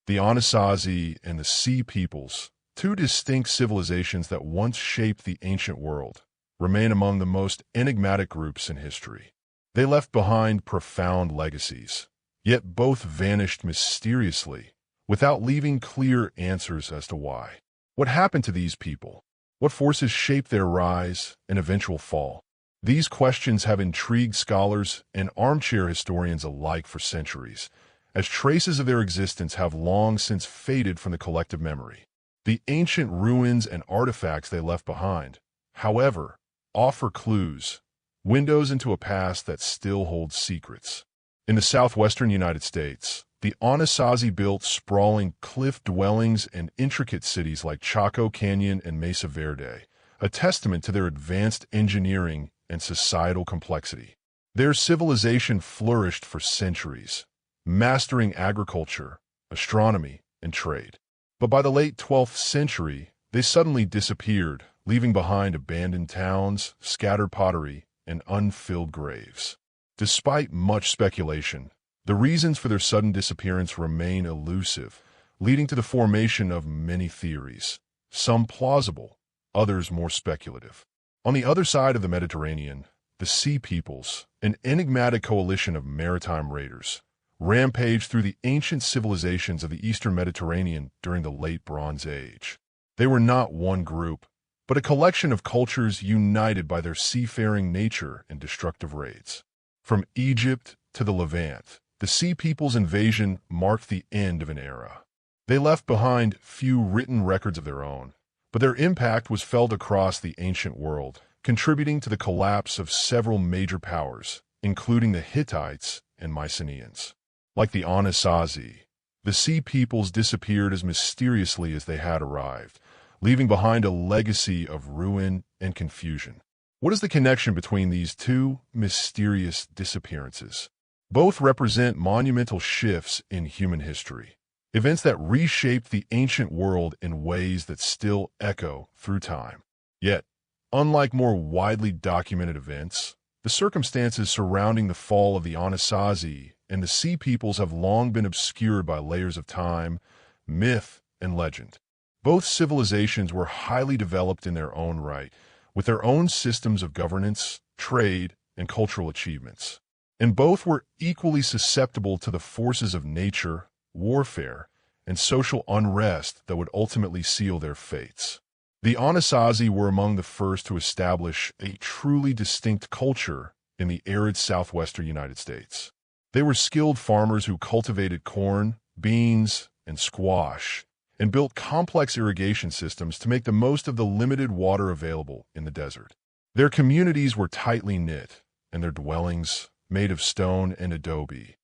The Anasazi and the Sea peoples, two distinct civilizations that once shaped the ancient world, remain among the most enigmatic groups in history. They left behind profound legacies, yet both vanished mysteriously, without leaving clear answers as to why. What happened to these people? What forces shaped their rise and eventual fall? These questions have intrigued scholars and armchair historians alike for centuries, as traces of their existence have long since faded from the collective memory. The ancient ruins and artifacts they left behind, however, offer clues, windows into a past that still holds secrets. In the southwestern United States, the Anasazi built sprawling cliff dwellings and intricate cities like Chaco Canyon and Mesa Verde, a testament to their advanced engineering and societal complexity. Their civilization flourished for centuries, mastering agriculture, astronomy, and trade. But by the late 12th century, they suddenly disappeared, leaving behind abandoned towns, scattered pottery, and unfilled graves. Despite much speculation, the reasons for their sudden disappearance remain elusive, leading to the formation of many theories, some plausible, others more speculative. On the other side of the Mediterranean, the Sea peoples, an enigmatic coalition of maritime raiders, rampaged through the ancient civilizations of the Eastern Mediterranean during the Late Bronze Age. They were not one group, but a collection of cultures united by their seafaring nature and destructive raids. From Egypt to the Levant, the Sea peoples' invasion marked the end of an era. They left behind few written records of their own, but their impact was felt across the ancient world, contributing to the collapse of several major powers, including the Hittites and Mycenaeans. Like the Anasazi, the Sea peoples disappeared as mysteriously as they had arrived, leaving behind a legacy of ruin and confusion. What is the connection between these two mysterious disappearances? Both represent monumental shifts in human history, events that reshaped the ancient world in ways that still echo through time. Yet, unlike more widely documented events, the circumstances surrounding the fall of the Anasazi and the Sea peoples have long been obscured by layers of time, myth, and legend. Both civilizations were highly developed in their own right, with their own systems of governance, trade, and cultural achievements. And both were equally susceptible to the forces of nature, warfare, and social unrest that would ultimately seal their fates. The Anasazi were among the first to establish a truly distinct culture in the arid southwestern United States. They were skilled farmers who cultivated corn, beans, and squash, and built complex irrigation systems to make the most of the limited water available in the desert. Their communities were tightly knit, and their dwellings, made of stone and adobe,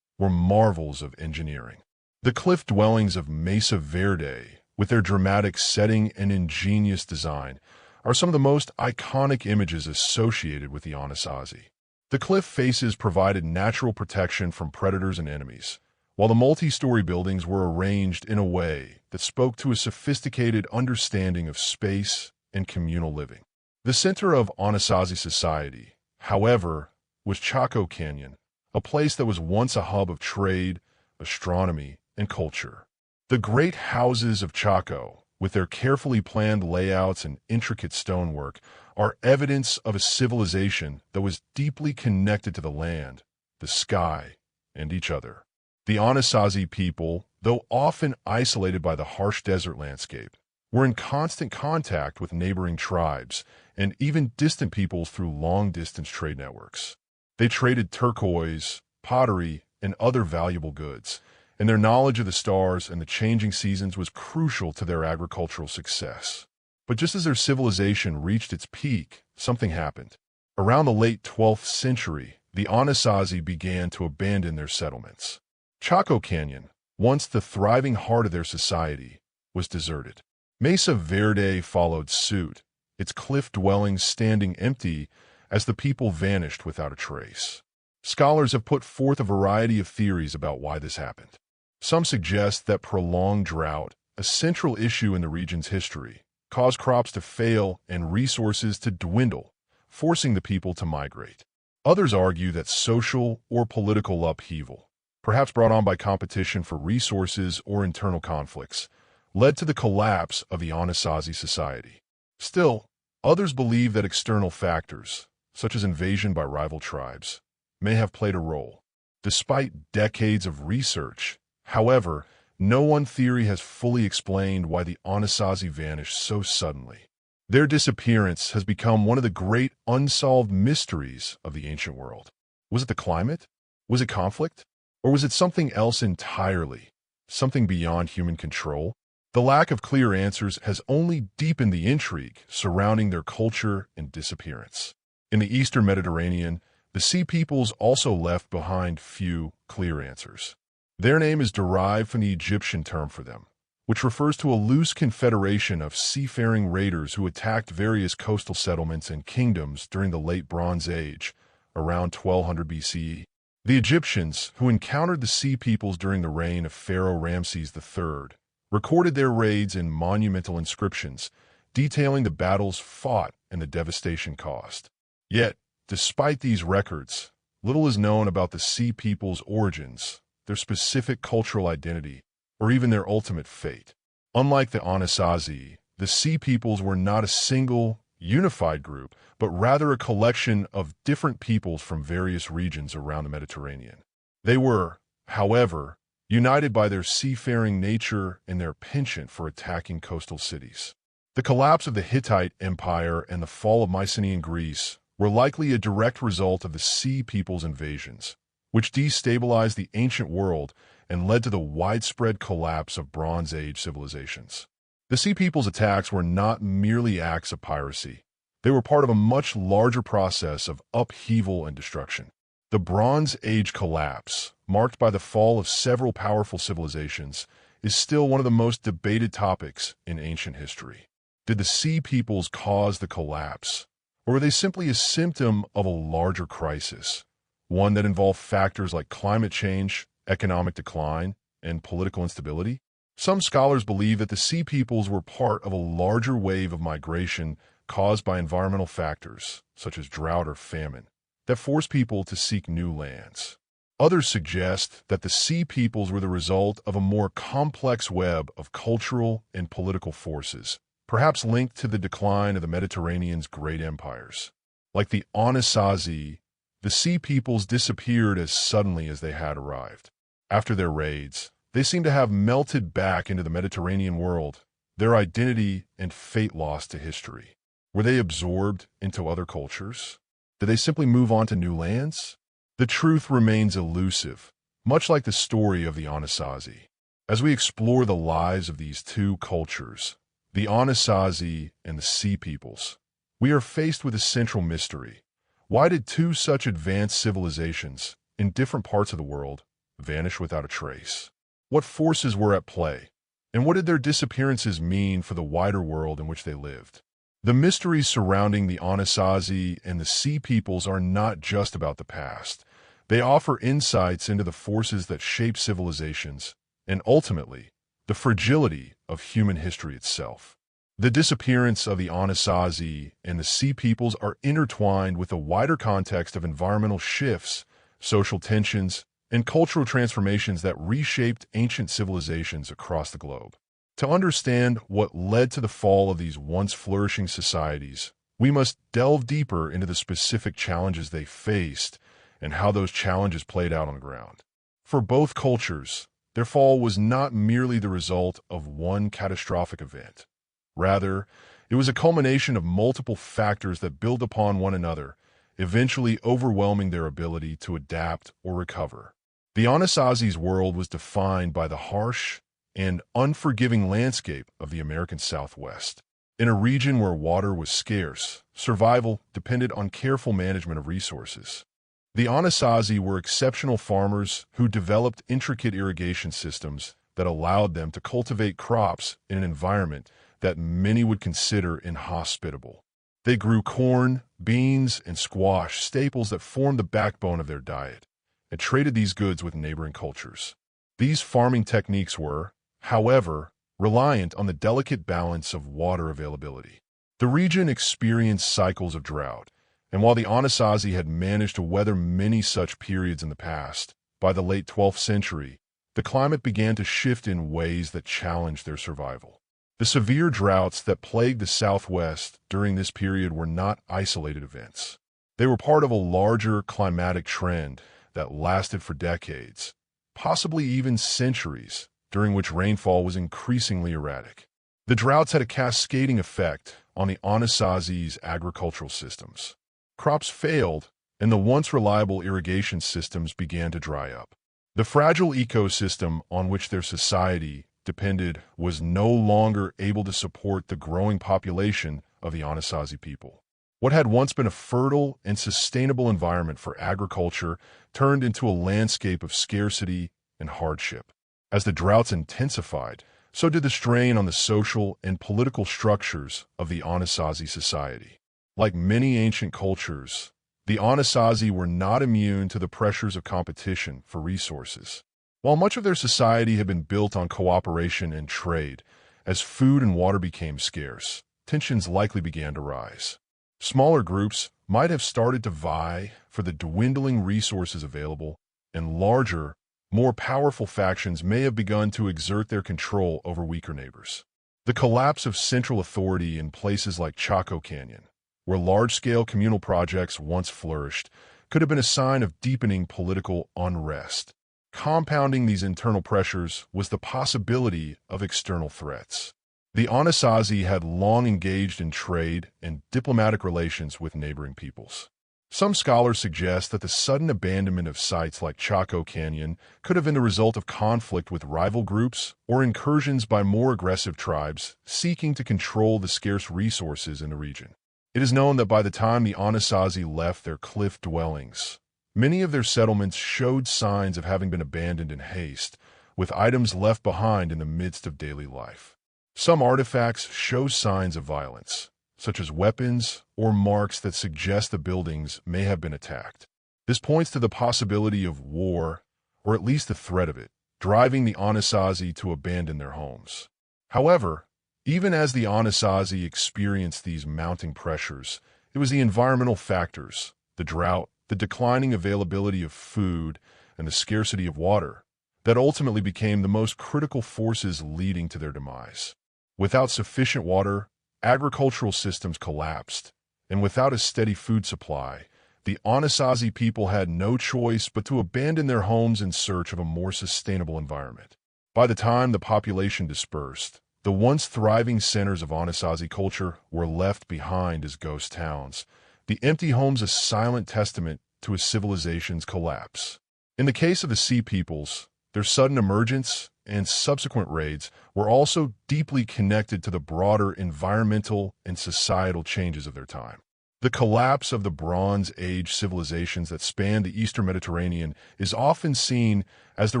were marvels of engineering. The cliff dwellings of Mesa Verde, with their dramatic setting and ingenious design, are some of the most iconic images associated with the Anasazi. The cliff faces provided natural protection from predators and enemies, while the multi-story buildings were arranged in a way that spoke to a sophisticated understanding of space and communal living. The center of Anasazi society, however, was Chaco Canyon, a place that was once a hub of trade, astronomy, and culture. The great houses of Chaco, with their carefully planned layouts and intricate stonework, are evidence of a civilization that was deeply connected to the land, the sky, and each other. The Anasazi people, though often isolated by the harsh desert landscape, were in constant contact with neighboring tribes and even distant peoples through long-distance trade networks. They traded turquoise, pottery, and other valuable goods, and their knowledge of the stars and the changing seasons was crucial to their agricultural success. But just as their civilization reached its peak, something happened. Around the late 12th century, the Anasazi began to abandon their settlements. Chaco Canyon, once the thriving heart of their society, was deserted. Mesa Verde followed suit, its cliff dwellings standing empty as the people vanished without a trace. Scholars have put forth a variety of theories about why this happened. Some suggest that prolonged drought, a central issue in the region's history, caused crops to fail and resources to dwindle, forcing the people to migrate. Others argue that social or political upheaval, perhaps brought on by competition for resources or internal conflicts, led to the collapse of the Anasazi society. Still, others believe that external factors, such as invasion by rival tribes, may have played a role. Despite decades of research, however, no one theory has fully explained why the Anasazi vanished so suddenly. Their disappearance has become one of the great unsolved mysteries of the ancient world. Was it the climate? Was it conflict? Or was it something else entirely? Something beyond human control? The lack of clear answers has only deepened the intrigue surrounding their culture and disappearance. In the Eastern Mediterranean, the Sea Peoples also left behind few clear answers. Their name is derived from the Egyptian term for them, which refers to a loose confederation of seafaring raiders who attacked various coastal settlements and kingdoms during the Late Bronze Age, around 1200 BCE. The Egyptians, who encountered the Sea Peoples during the reign of Pharaoh Ramses III, recorded their raids in monumental inscriptions, detailing the battles fought and the devastation caused. Yet, despite these records, little is known about the Sea Peoples' origins, their specific cultural identity, or even their ultimate fate. Unlike the Anasazi, the Sea Peoples were not a single, unified group, but rather a collection of different peoples from various regions around the Mediterranean. They were, however, united by their seafaring nature and their penchant for attacking coastal cities. The collapse of the Hittite Empire and the fall of Mycenaean Greece were likely a direct result of the Sea Peoples' invasions, which destabilized the ancient world and led to the widespread collapse of Bronze Age civilizations. The Sea Peoples' attacks were not merely acts of piracy. They were part of a much larger process of upheaval and destruction. The Bronze Age collapse, marked by the fall of several powerful civilizations, is still one of the most debated topics in ancient history. Did the Sea Peoples cause the collapse, or were they simply a symptom of a larger crisis, one that involved factors like climate change, economic decline, and political instability? Some scholars believe that the Sea Peoples were part of a larger wave of migration caused by environmental factors, such as drought or famine, that forced people to seek new lands. Others suggest that the Sea Peoples were the result of a more complex web of cultural and political forces, perhaps linked to the decline of the Mediterranean's great empires. Like the Anasazi, the Sea Peoples disappeared as suddenly as they had arrived. After their raids, they seem to have melted back into the Mediterranean world, their identity and fate lost to history. Were they absorbed into other cultures? Did they simply move on to new lands? The truth remains elusive, much like the story of the Anasazi. As we explore the lives of these two cultures, the Anasazi and the Sea Peoples, we are faced with a central mystery. Why did two such advanced civilizations in different parts of the world vanish without a trace? What forces were at play, and what did their disappearances mean for the wider world in which they lived? The mysteries surrounding the Anasazi and the Sea Peoples are not just about the past. They offer insights into the forces that shape civilizations and, ultimately, the fragility of human history itself. The disappearance of the Anasazi and the Sea Peoples are intertwined with the wider context of environmental shifts, social tensions, and cultural transformations that reshaped ancient civilizations across the globe. To understand what led to the fall of these once flourishing societies, we must delve deeper into the specific challenges they faced and how those challenges played out on the ground. For both cultures, their fall was not merely the result of one catastrophic event. Rather, it was a culmination of multiple factors that build upon one another, eventually overwhelming their ability to adapt or recover. The Anasazi's world was defined by the harsh and unforgiving landscape of the American Southwest. In a region where water was scarce, survival depended on careful management of resources. The Anasazi were exceptional farmers who developed intricate irrigation systems that allowed them to cultivate crops in an environment that many would consider inhospitable. They grew corn, beans, and squash, staples that formed the backbone of their diet, and traded these goods with neighboring cultures. These farming techniques were, however, reliant on the delicate balance of water availability. The region experienced cycles of drought, and while the Anasazi had managed to weather many such periods in the past, by the late 12th century, the climate began to shift in ways that challenged their survival. The severe droughts that plagued the Southwest during this period were not isolated events. They were part of a larger climatic trend that lasted for decades, possibly even centuries, during which rainfall was increasingly erratic. The droughts had a cascading effect on the Anasazi's agricultural systems. Crops failed, and the once reliable irrigation systems began to dry up. The fragile ecosystem on which their society depended was no longer able to support the growing population of the Anasazi people. What had once been a fertile and sustainable environment for agriculture turned into a landscape of scarcity and hardship. As the droughts intensified, so did the strain on the social and political structures of the Anasazi society. Like many ancient cultures, the Anasazi were not immune to the pressures of competition for resources. While much of their society had been built on cooperation and trade, as food and water became scarce, tensions likely began to rise. Smaller groups might have started to vie for the dwindling resources available, and larger, more powerful factions may have begun to exert their control over weaker neighbors. The collapse of central authority in places like Chaco Canyon, where large-scale communal projects once flourished, could have been a sign of deepening political unrest. Compounding these internal pressures was the possibility of external threats. The Anasazi had long engaged in trade and diplomatic relations with neighboring peoples. Some scholars suggest that the sudden abandonment of sites like Chaco Canyon could have been the result of conflict with rival groups or incursions by more aggressive tribes seeking to control the scarce resources in the region. It is known that by the time the Anasazi left their cliff dwellings, many of their settlements showed signs of having been abandoned in haste, with items left behind in the midst of daily life. Some artifacts show signs of violence, such as weapons or marks that suggest the buildings may have been attacked. This points to the possibility of war, or at least the threat of it, driving the Anasazi to abandon their homes. However, even as the Anasazi experienced these mounting pressures, it was the environmental factors, the drought, the declining availability of food, and the scarcity of water, that ultimately became the most critical forces leading to their demise. Without sufficient water, agricultural systems collapsed, and without a steady food supply, the Anasazi people had no choice but to abandon their homes in search of a more sustainable environment. By the time the population dispersed, the once thriving centers of Anasazi culture were left behind as ghost towns, the empty homes a silent testament to a civilization's collapse. In the case of the Sea Peoples, their sudden emergence and subsequent raids were also deeply connected to the broader environmental and societal changes of their time. The collapse of the Bronze Age civilizations that spanned the Eastern Mediterranean is often seen as the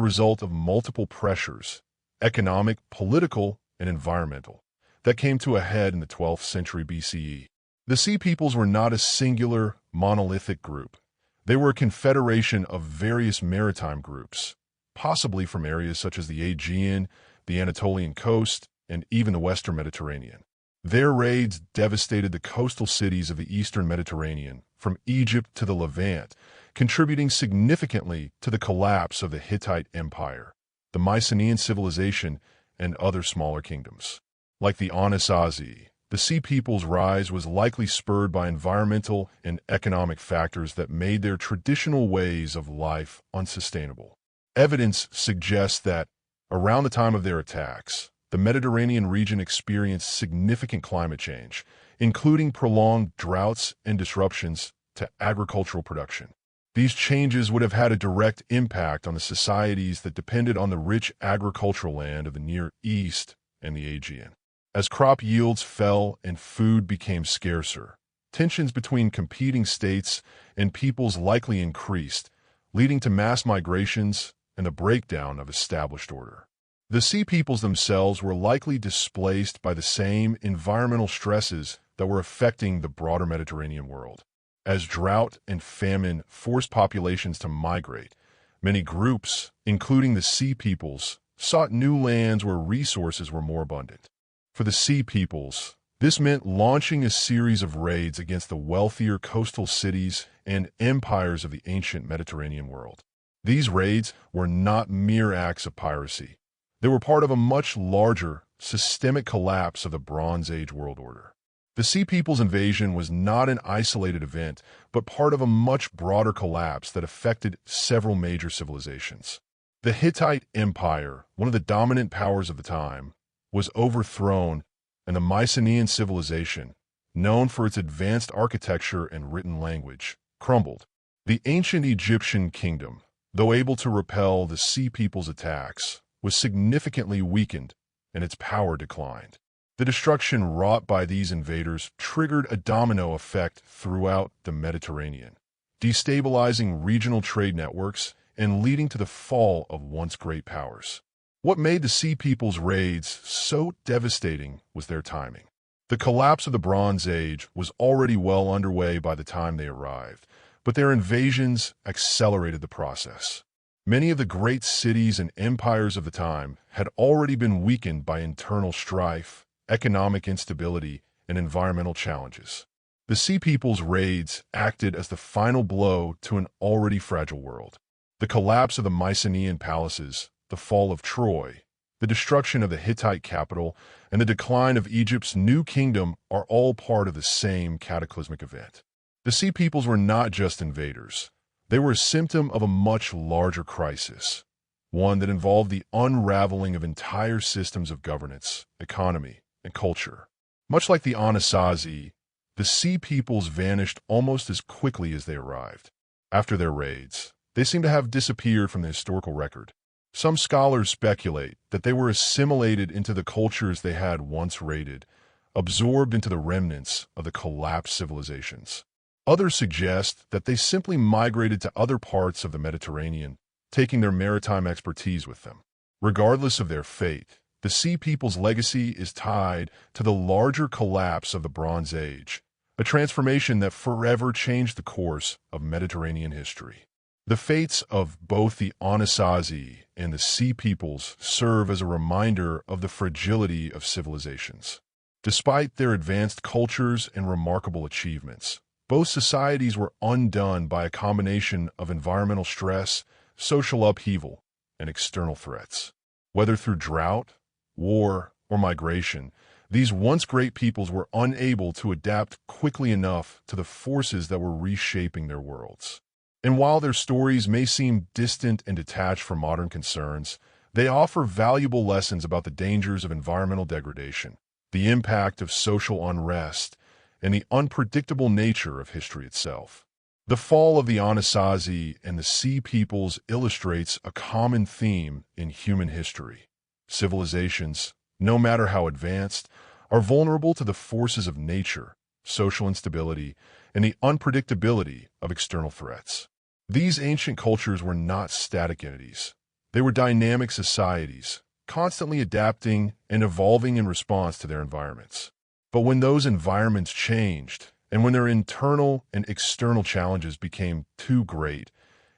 result of multiple pressures, economic, political, and environmental, that came to a head in the 12th century BCE. The Sea Peoples were not a singular, monolithic group. They were a confederation of various maritime groups, possibly from areas such as the Aegean, the Anatolian coast, and even the Western Mediterranean. Their raids devastated the coastal cities of the Eastern Mediterranean, from Egypt to the Levant, contributing significantly to the collapse of the Hittite Empire, the Mycenaean civilization, and other smaller kingdoms. Like the Anasazi, the Sea Peoples' rise was likely spurred by environmental and economic factors that made their traditional ways of life unsustainable. Evidence suggests that, around the time of their attacks, the Mediterranean region experienced significant climate change, including prolonged droughts and disruptions to agricultural production. These changes would have had a direct impact on the societies that depended on the rich agricultural land of the Near East and the Aegean. As crop yields fell and food became scarcer, tensions between competing states and peoples likely increased, leading to mass migrations and the breakdown of established order. The Sea Peoples themselves were likely displaced by the same environmental stresses that were affecting the broader Mediterranean world. As drought and famine forced populations to migrate, many groups, including the Sea Peoples, sought new lands where resources were more abundant. For the Sea Peoples, this meant launching a series of raids against the wealthier coastal cities and empires of the ancient Mediterranean world. These raids were not mere acts of piracy. They were part of a much larger, systemic collapse of the Bronze Age world order. The Sea People's invasion was not an isolated event, but part of a much broader collapse that affected several major civilizations. The Hittite Empire, one of the dominant powers of the time, was overthrown, and the Mycenaean civilization, known for its advanced architecture and written language, crumbled. The ancient Egyptian kingdom, though able to repel the Sea People's attacks, was significantly weakened, and its power declined. The destruction wrought by these invaders triggered a domino effect throughout the Mediterranean, destabilizing regional trade networks and leading to the fall of once great powers. What made the Sea People's raids so devastating was their timing. The collapse of the Bronze Age was already well underway by the time they arrived, but their invasions accelerated the process. Many of the great cities and empires of the time had already been weakened by internal strife, economic instability, and environmental challenges. The Sea People's raids acted as the final blow to an already fragile world. The collapse of the Mycenaean palaces, the fall of Troy, the destruction of the Hittite capital, and the decline of Egypt's new kingdom are all part of the same cataclysmic event. The Sea Peoples were not just invaders. They were a symptom of a much larger crisis, one that involved the unraveling of entire systems of governance, economy, and culture. Much like the Anasazi, the Sea Peoples vanished almost as quickly as they arrived. After their raids, they seem to have disappeared from the historical record. Some scholars speculate that they were assimilated into the cultures they had once raided, absorbed into the remnants of the collapsed civilizations. Others suggest that they simply migrated to other parts of the Mediterranean, taking their maritime expertise with them. Regardless of their fate, the Sea People's legacy is tied to the larger collapse of the Bronze Age, a transformation that forever changed the course of Mediterranean history. The fates of both the Anasazi and the Sea Peoples serve as a reminder of the fragility of civilizations. Despite their advanced cultures and remarkable achievements, both societies were undone by a combination of environmental stress, social upheaval, and external threats. Whether through drought, war, or migration, these once great peoples were unable to adapt quickly enough to the forces that were reshaping their worlds. And while their stories may seem distant and detached from modern concerns, they offer valuable lessons about the dangers of environmental degradation, the impact of social unrest, and the unpredictable nature of history itself. The fall of the Anasazi and the Sea Peoples illustrates a common theme in human history. Civilizations, no matter how advanced, are vulnerable to the forces of nature, social instability, and the unpredictability of external threats. These ancient cultures were not static entities. They were dynamic societies, constantly adapting and evolving in response to their environments. But when those environments changed, and when their internal and external challenges became too great,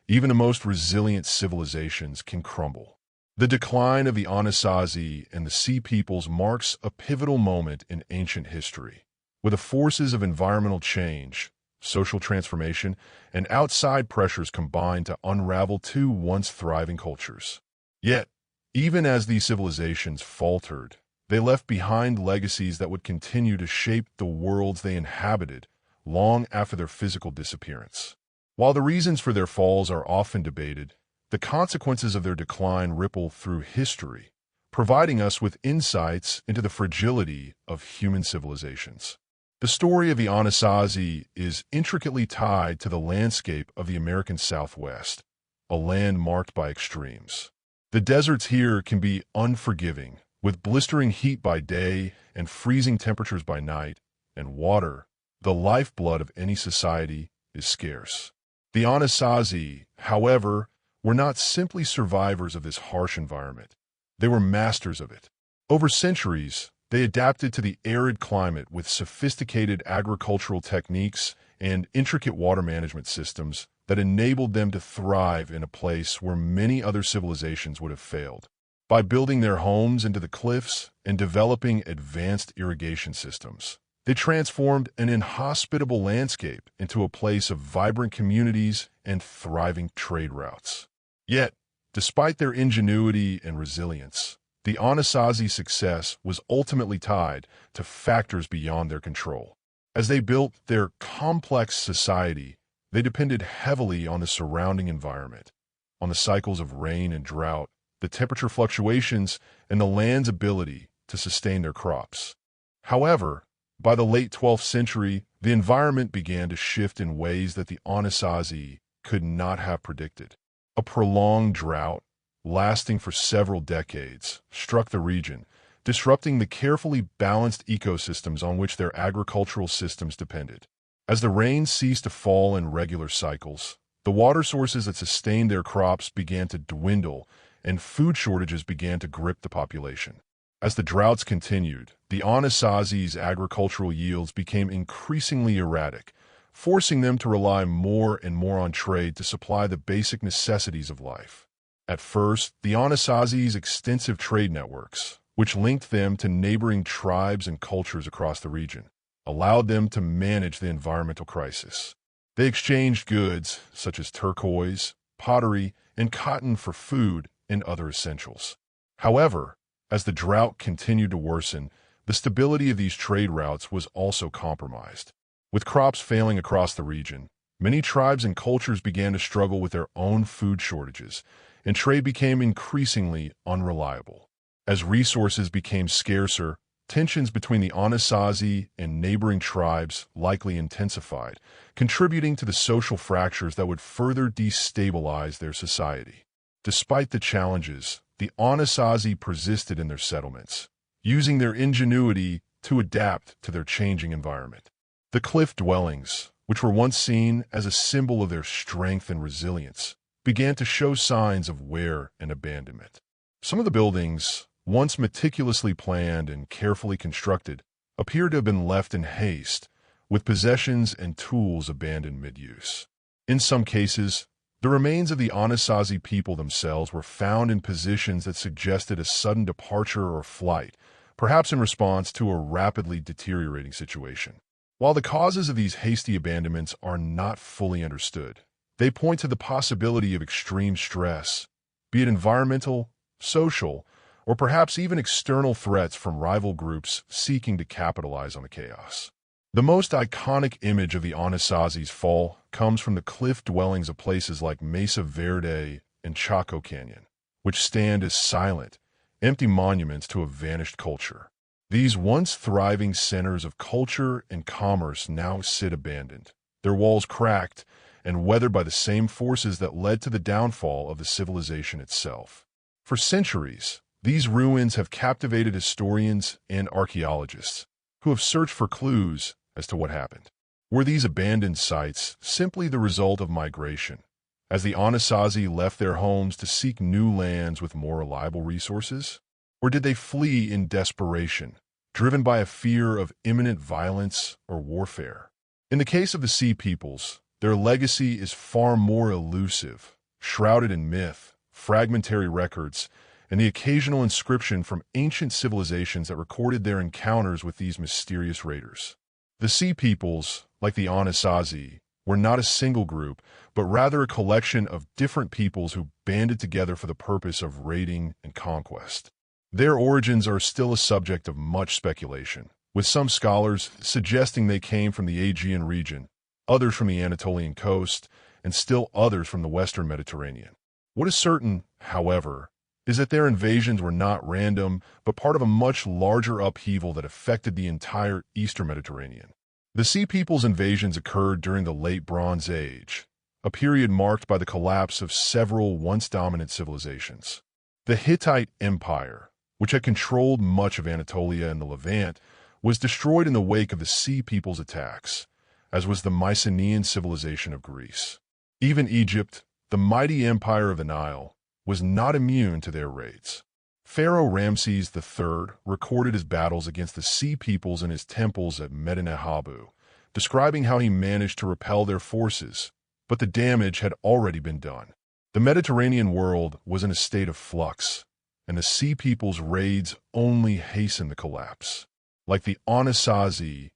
even the most resilient civilizations can crumble. The decline of the Anasazi and the Sea Peoples marks a pivotal moment in ancient history, where the forces of environmental change, social transformation, and outside pressures combined to unravel two once thriving cultures. Yet, even as these civilizations faltered, they left behind legacies that would continue to shape the worlds they inhabited long after their physical disappearance. While the reasons for their falls are often debated, the consequences of their decline ripple through history, providing us with insights into the fragility of human civilizations. The story of the Anasazi is intricately tied to the landscape of the American Southwest, a land marked by extremes. The deserts here can be unforgiving, with blistering heat by day and freezing temperatures by night, and water, the lifeblood of any society, is scarce. The Anasazi, however, were not simply survivors of this harsh environment. They were masters of it. Over centuries, they adapted to the arid climate with sophisticated agricultural techniques and intricate water management systems that enabled them to thrive in a place where many other civilizations would have failed. By building their homes into the cliffs and developing advanced irrigation systems, they transformed an inhospitable landscape into a place of vibrant communities and thriving trade routes. Yet, despite their ingenuity and resilience, the Anasazi's success was ultimately tied to factors beyond their control. As they built their complex society, they depended heavily on the surrounding environment, on the cycles of rain and drought, the temperature fluctuations, and the land's ability to sustain their crops. However, by the late 12th century, the environment began to shift in ways that the Anasazi could not have predicted. A prolonged drought, lasting for several decades, struck the region, disrupting the carefully balanced ecosystems on which their agricultural systems depended. As the rains ceased to fall in regular cycles, the water sources that sustained their crops began to dwindle, and food shortages began to grip the population. As the droughts continued, the Anasazi's agricultural yields became increasingly erratic, forcing them to rely more and more on trade to supply the basic necessities of life. At first, the Anasazi's extensive trade networks, which linked them to neighboring tribes and cultures across the region, allowed them to manage the environmental crisis. They exchanged goods such as turquoise, pottery, and cotton for food and other essentials. However, as the drought continued to worsen, the stability of these trade routes was also compromised. With crops failing across the region, many tribes and cultures began to struggle with their own food shortages, and trade became increasingly unreliable. As resources became scarcer, tensions between the Anasazi and neighboring tribes likely intensified, contributing to the social fractures that would further destabilize their society. Despite the challenges, the Anasazi persisted in their settlements, using their ingenuity to adapt to their changing environment. The cliff dwellings, which were once seen as a symbol of their strength and resilience, began to show signs of wear and abandonment. Some of the buildings, once meticulously planned and carefully constructed, appeared to have been left in haste, with possessions and tools abandoned mid-use. In some cases, the remains of the Anasazi people themselves were found in positions that suggested a sudden departure or flight, perhaps in response to a rapidly deteriorating situation. While the causes of these hasty abandonments are not fully understood, they point to the possibility of extreme stress, be it environmental, social, or perhaps even external threats from rival groups seeking to capitalize on the chaos. The most iconic image of the Anasazi's fall comes from the cliff dwellings of places like Mesa Verde and Chaco Canyon, which stand as silent, empty monuments to a vanished culture. These once thriving centers of culture and commerce now sit abandoned, their walls cracked and weathered by the same forces that led to the downfall of the civilization itself. For centuries, these ruins have captivated historians and archaeologists, who have searched for clues as to what happened. Were these abandoned sites simply the result of migration, as the Anasazi left their homes to seek new lands with more reliable resources? Or did they flee in desperation, driven by a fear of imminent violence or warfare? In the case of the Sea Peoples, their legacy is far more elusive, shrouded in myth, fragmentary records, and the occasional inscription from ancient civilizations that recorded their encounters with these mysterious raiders. The Sea Peoples, like the Anasazi, were not a single group, but rather a collection of different peoples who banded together for the purpose of raiding and conquest. Their origins are still a subject of much speculation, with some scholars suggesting they came from the Aegean region, others from the Anatolian coast, and still others from the Western Mediterranean. What is certain, however, is that their invasions were not random, but part of a much larger upheaval that affected the entire Eastern Mediterranean. The Sea Peoples' invasions occurred during the Late Bronze Age, a period marked by the collapse of several once dominant civilizations. The Hittite Empire, which had controlled much of Anatolia and the Levant, was destroyed in the wake of the Sea Peoples' attacks, as was the Mycenaean civilization of Greece. Even Egypt, the mighty empire of the Nile, was not immune to their raids. Pharaoh Ramses III recorded his battles against the Sea Peoples in his temples at Medinet Habu, describing how he managed to repel their forces, but the damage had already been done. The Mediterranean world was in a state of flux, and the Sea Peoples' raids only hastened the collapse. Like the Anasazi,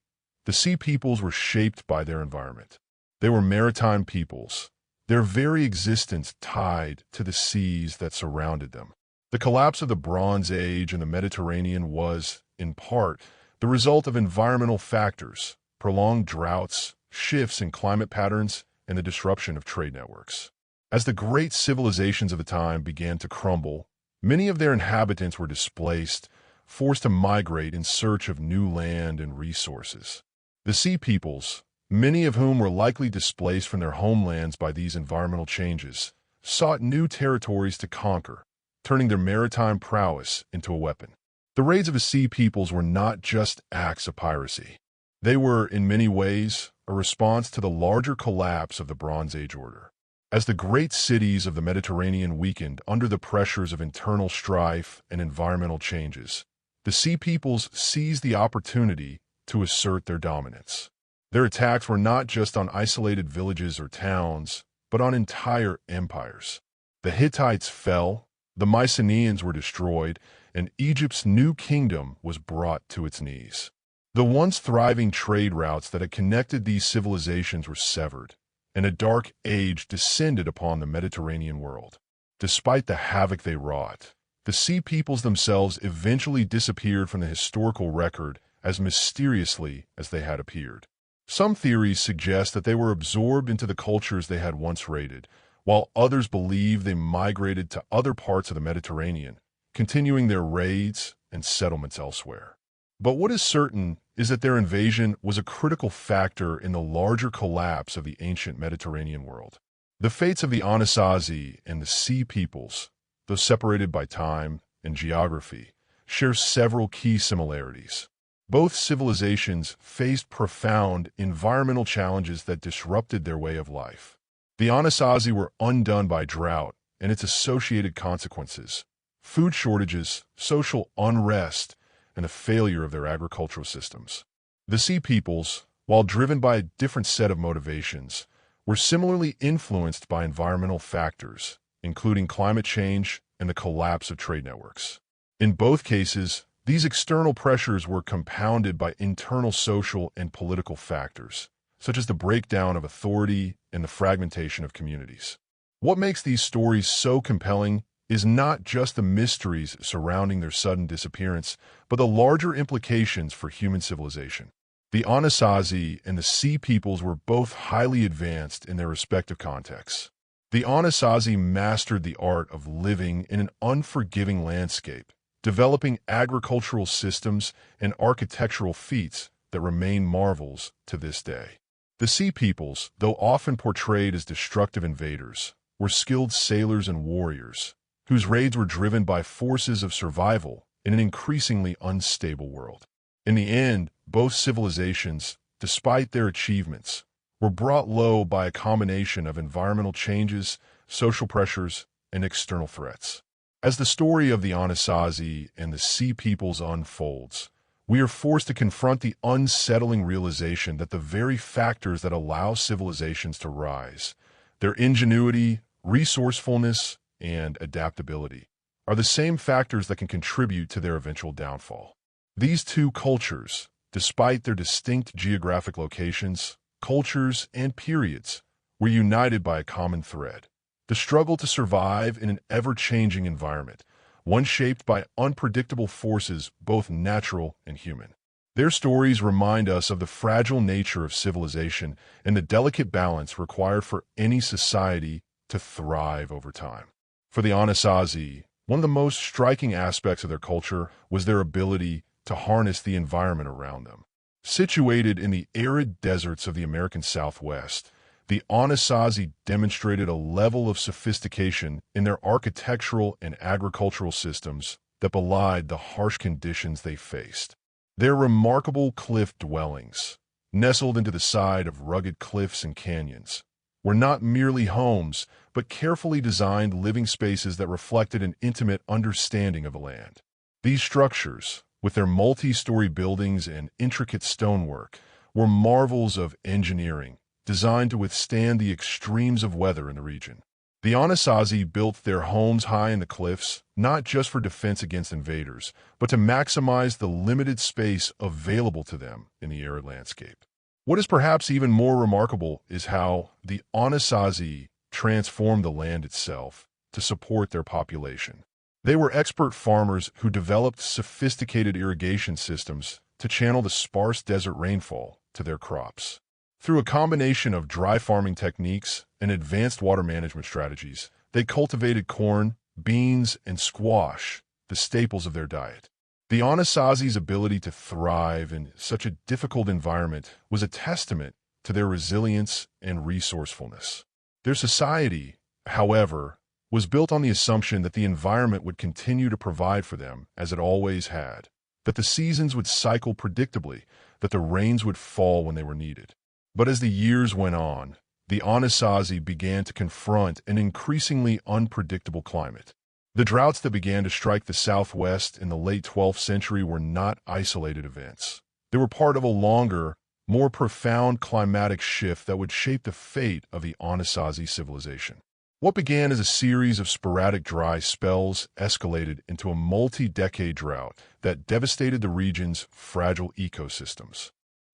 the Sea Peoples were shaped by their environment. They were maritime peoples, their very existence tied to the seas that surrounded them. The collapse of the Bronze Age in the Mediterranean was, in part, the result of environmental factors, prolonged droughts, shifts in climate patterns, and the disruption of trade networks. As the great civilizations of the time began to crumble, many of their inhabitants were displaced, forced to migrate in search of new land and resources. The Sea Peoples, many of whom were likely displaced from their homelands by these environmental changes, sought new territories to conquer, turning their maritime prowess into a weapon. The raids of the Sea Peoples were not just acts of piracy. They were, in many ways, a response to the larger collapse of the Bronze Age order. As the great cities of the Mediterranean weakened under the pressures of internal strife and environmental changes, the Sea Peoples seized the opportunity to assert their dominance. Their attacks were not just on isolated villages or towns, but on entire empires. The Hittites fell, the Mycenaeans were destroyed, and Egypt's new kingdom was brought to its knees. The once thriving trade routes that had connected these civilizations were severed, and a dark age descended upon the Mediterranean world. Despite the havoc they wrought, the Sea Peoples themselves eventually disappeared from the historical record as mysteriously as they had appeared. Some theories suggest that they were absorbed into the cultures they had once raided, while others believe they migrated to other parts of the Mediterranean, continuing their raids and settlements elsewhere. But what is certain is that their invasion was a critical factor in the larger collapse of the ancient Mediterranean world. The fates of the Anasazi and the Sea Peoples, though separated by time and geography, share several key similarities. Both civilizations faced profound environmental challenges that disrupted their way of life. The Anasazi were undone by drought and its associated consequences, food shortages, social unrest, and the failure of their agricultural systems. The Sea Peoples, while driven by a different set of motivations, were similarly influenced by environmental factors, including climate change and the collapse of trade networks. In both cases, these external pressures were compounded by internal social and political factors, such as the breakdown of authority and the fragmentation of communities. What makes these stories so compelling is not just the mysteries surrounding their sudden disappearance, but the larger implications for human civilization. The Anasazi and the Sea Peoples were both highly advanced in their respective contexts. The Anasazi mastered the art of living in an unforgiving landscape, developing agricultural systems and architectural feats that remain marvels to this day. The Sea Peoples, though often portrayed as destructive invaders, were skilled sailors and warriors, whose raids were driven by forces of survival in an increasingly unstable world. In the end, both civilizations, despite their achievements, were brought low by a combination of environmental changes, social pressures, and external threats. As the story of the Anasazi and the Sea Peoples unfolds, we are forced to confront the unsettling realization that the very factors that allow civilizations to rise, their ingenuity, resourcefulness, and adaptability, are the same factors that can contribute to their eventual downfall. These two cultures, despite their distinct geographic locations, cultures, and periods, were united by a common thread: the struggle to survive in an ever-changing environment, one shaped by unpredictable forces both natural and human. Their stories remind us of the fragile nature of civilization and the delicate balance required for any society to thrive over time. For the Anasazi, one of the most striking aspects of their culture was their ability to harness the environment around them. Situated in the arid deserts of the American Southwest, the Anasazi demonstrated a level of sophistication in their architectural and agricultural systems that belied the harsh conditions they faced. Their remarkable cliff dwellings, nestled into the side of rugged cliffs and canyons, were not merely homes, but carefully designed living spaces that reflected an intimate understanding of the land. These structures, with their multi-story buildings and intricate stonework, were marvels of engineering, designed to withstand the extremes of weather in the region. The Anasazi built their homes high in the cliffs, not just for defense against invaders, but to maximize the limited space available to them in the arid landscape. What is perhaps even more remarkable is how the Anasazi transformed the land itself to support their population. They were expert farmers who developed sophisticated irrigation systems to channel the sparse desert rainfall to their crops. Through a combination of dry farming techniques and advanced water management strategies, they cultivated corn, beans, and squash, the staples of their diet. The Anasazi's ability to thrive in such a difficult environment was a testament to their resilience and resourcefulness. Their society, however, was built on the assumption that the environment would continue to provide for them as it always had, that the seasons would cycle predictably, that the rains would fall when they were needed. But as the years went on, the Anasazi began to confront an increasingly unpredictable climate. The droughts that began to strike the Southwest in the late 12th century were not isolated events. They were part of a longer, more profound climatic shift that would shape the fate of the Anasazi civilization. What began as a series of sporadic dry spells escalated into a multi-decade drought that devastated the region's fragile ecosystems.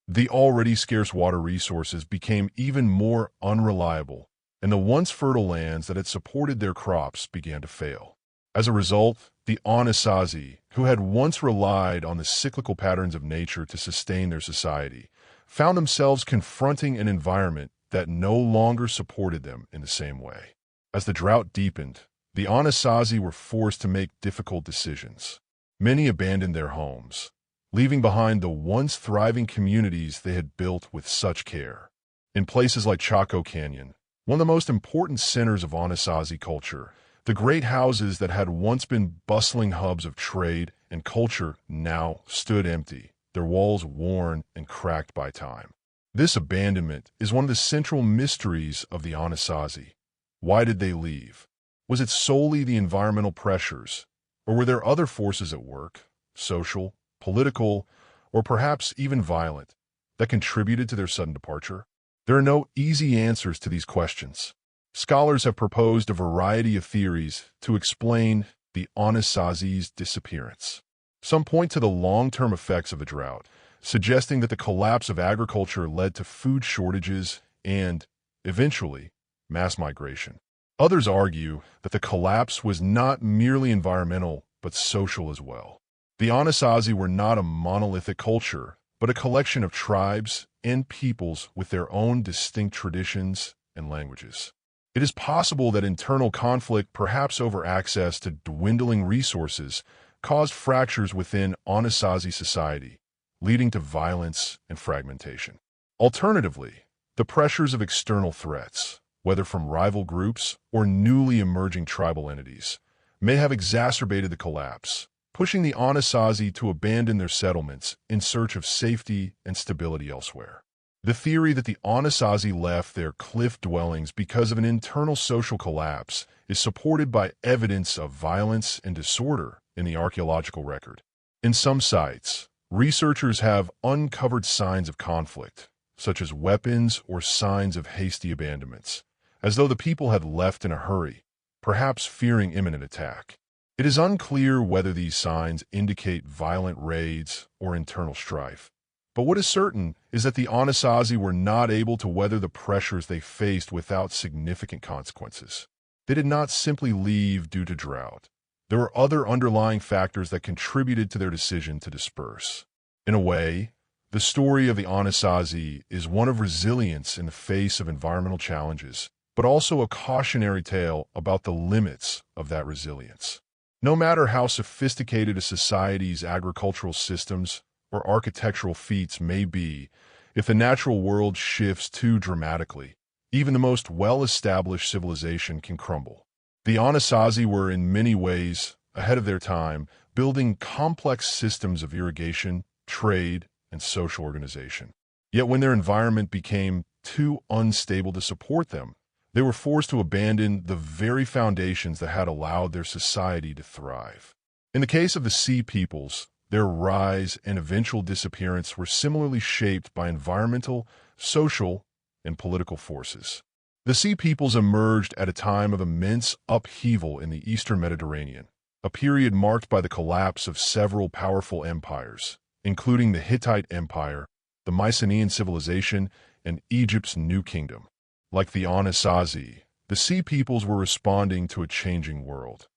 The already scarce water resources became even more unreliable, and the once fertile lands that had supported their crops began to fail. As a result, the Anasazi, who had once relied on the cyclical patterns of nature to sustain their society, found themselves confronting an environment that no longer supported them in the same way. As the drought deepened, the Anasazi were forced to make difficult decisions. Many abandoned their homes, leaving behind the once thriving communities they had built with such care. In places like Chaco Canyon, one of the most important centers of Anasazi culture, the great houses that had once been bustling hubs of trade and culture now stood empty, their walls worn and cracked by time. This abandonment is one of the central mysteries of the Anasazi. Why did they leave? Was it solely the environmental pressures, or were there other forces at work, social, political, or perhaps even violent, that contributed to their sudden departure? There are no easy answers to these questions. Scholars have proposed a variety of theories to explain the Anasazi's disappearance. Some point to the long-term effects of the drought, suggesting that the collapse of agriculture led to food shortages and, eventually, mass migration. Others argue that the collapse was not merely environmental, but social as well. The Anasazi were not a monolithic culture, but a collection of tribes and peoples with their own distinct traditions and languages. It is possible that internal conflict, perhaps over access to dwindling resources, caused fractures within Anasazi society, leading to violence and fragmentation. Alternatively, the pressures of external threats, whether from rival groups or newly emerging tribal entities, may have exacerbated the collapse, pushing the Anasazi to abandon their settlements in search of safety and stability elsewhere. The theory that the Anasazi left their cliff dwellings because of an internal social collapse is supported by evidence of violence and disorder in the archaeological record. In some sites, researchers have uncovered signs of conflict, such as weapons or signs of hasty abandonments, as though the people had left in a hurry, perhaps fearing imminent attack. It is unclear whether these signs indicate violent raids or internal strife. But what is certain is that the Anasazi were not able to weather the pressures they faced without significant consequences. They did not simply leave due to drought. There were other underlying factors that contributed to their decision to disperse. In a way, the story of the Anasazi is one of resilience in the face of environmental challenges, but also a cautionary tale about the limits of that resilience. No matter how sophisticated a society's agricultural systems or architectural feats may be, if the natural world shifts too dramatically, even the most well-established civilization can crumble. The Anasazi were in many ways ahead of their time, building complex systems of irrigation, trade, and social organization. Yet when their environment became too unstable to support them, they were forced to abandon the very foundations that had allowed their society to thrive. In the case of the Sea peoples, their rise and eventual disappearance were similarly shaped by environmental, social, and political forces. The Sea peoples emerged at a time of immense upheaval in the Eastern Mediterranean, a period marked by the collapse of several powerful empires, including the Hittite Empire, the Mycenaean civilization, and Egypt's New Kingdom. Like the Anasazi, The Sea Peoples were responding to a changing world,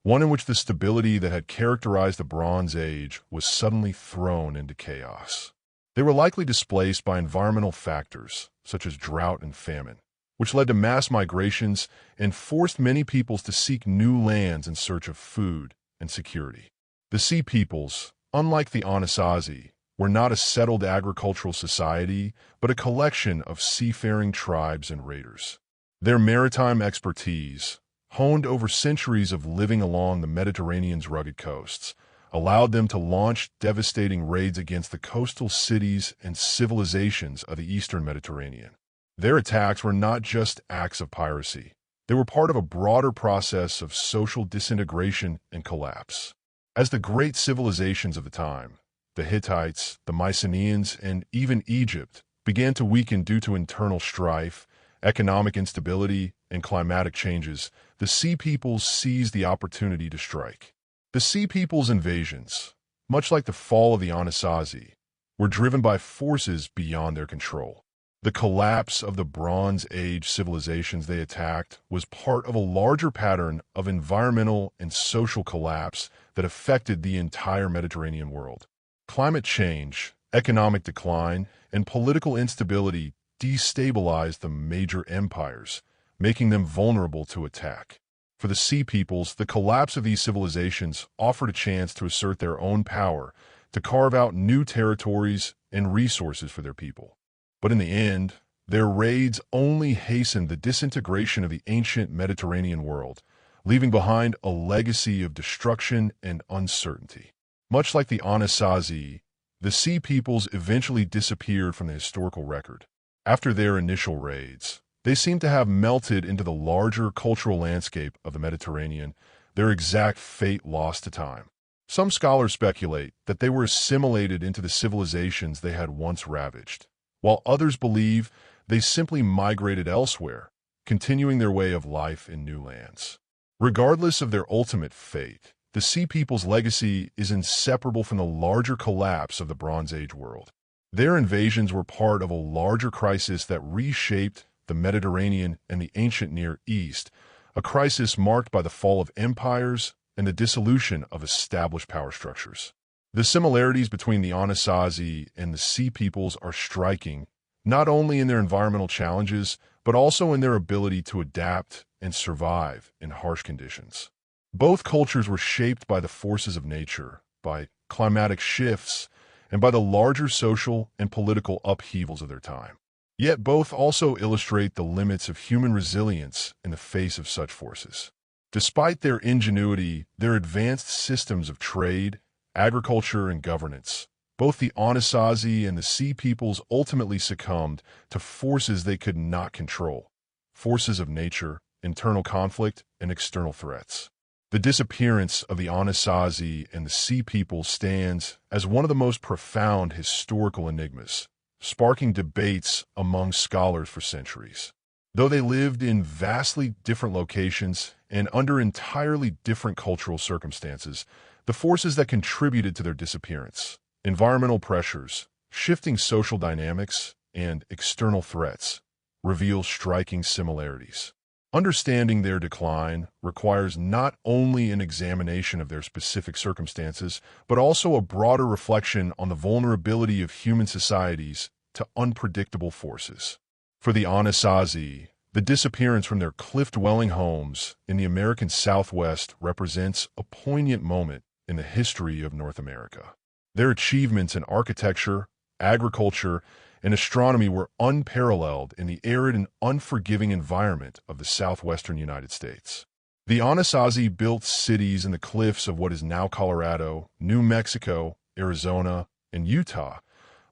one in which the stability that had characterized the Bronze Age was suddenly thrown into chaos. They were likely displaced by environmental factors, such as drought and famine, which led to mass migrations and forced many peoples to seek new lands in search of food and security. The Sea Peoples, unlike the Anasazi, were not a settled agricultural society, but a collection of seafaring tribes and raiders. Their maritime expertise, honed over centuries of living along the Mediterranean's rugged coasts, allowed them to launch devastating raids against the coastal cities and civilizations of the eastern Mediterranean. Their attacks were not just acts of piracy. They were part of a broader process of social disintegration and collapse. As the great civilizations of the time, the Hittites, the Mycenaeans, and even Egypt, began to weaken due to internal strife, economic instability, and climatic changes, the Sea Peoples seized the opportunity to strike. The Sea Peoples' invasions, much like the fall of the Anasazi, were driven by forces beyond their control. The collapse of the Bronze Age civilizations they attacked was part of a larger pattern of environmental and social collapse that affected the entire Mediterranean world. Climate change, economic decline, and political instability destabilized the major empires, making them vulnerable to attack. For the Sea Peoples, the collapse of these civilizations offered a chance to assert their own power, to carve out new territories and resources for their people. But in the end, their raids only hastened the disintegration of the ancient Mediterranean world, leaving behind a legacy of destruction and uncertainty. Much like the Anasazi, the Sea Peoples eventually disappeared from the historical record. After their initial raids, they seem to have melted into the larger cultural landscape of the Mediterranean, their exact fate lost to time. Some scholars speculate that they were assimilated into the civilizations they had once ravaged, while others believe they simply migrated elsewhere, continuing their way of life in new lands. Regardless of their ultimate fate, the Sea Peoples' legacy is inseparable from the larger collapse of the Bronze Age world. Their invasions were part of a larger crisis that reshaped the Mediterranean and the ancient Near East, a crisis marked by the fall of empires and the dissolution of established power structures. The similarities between the Anasazi and the Sea Peoples are striking, not only in their environmental challenges, but also in their ability to adapt and survive in harsh conditions. Both cultures were shaped by the forces of nature, by climatic shifts, and by the larger social and political upheavals of their time. Yet both also illustrate the limits of human resilience in the face of such forces. Despite their ingenuity, their advanced systems of trade, agriculture, and governance, both the Anasazi and the Sea Peoples ultimately succumbed to forces they could not control, forces of nature, internal conflict, and external threats. The disappearance of the Anasazi and the Sea Peoples stands as one of the most profound historical enigmas, sparking debates among scholars for centuries. Though they lived in vastly different locations and under entirely different cultural circumstances, the forces that contributed to their disappearance, environmental pressures, shifting social dynamics, and external threats, reveal striking similarities. Understanding their decline requires not only an examination of their specific circumstances, but also a broader reflection on the vulnerability of human societies to unpredictable forces. For the Anasazi, the disappearance from their cliff-dwelling homes in the American Southwest represents a poignant moment in the history of North America. Their achievements in architecture, agriculture, and astronomy were unparalleled in the arid and unforgiving environment of the southwestern United States. The Anasazi built cities in the cliffs of what is now Colorado, New Mexico, Arizona, and Utah,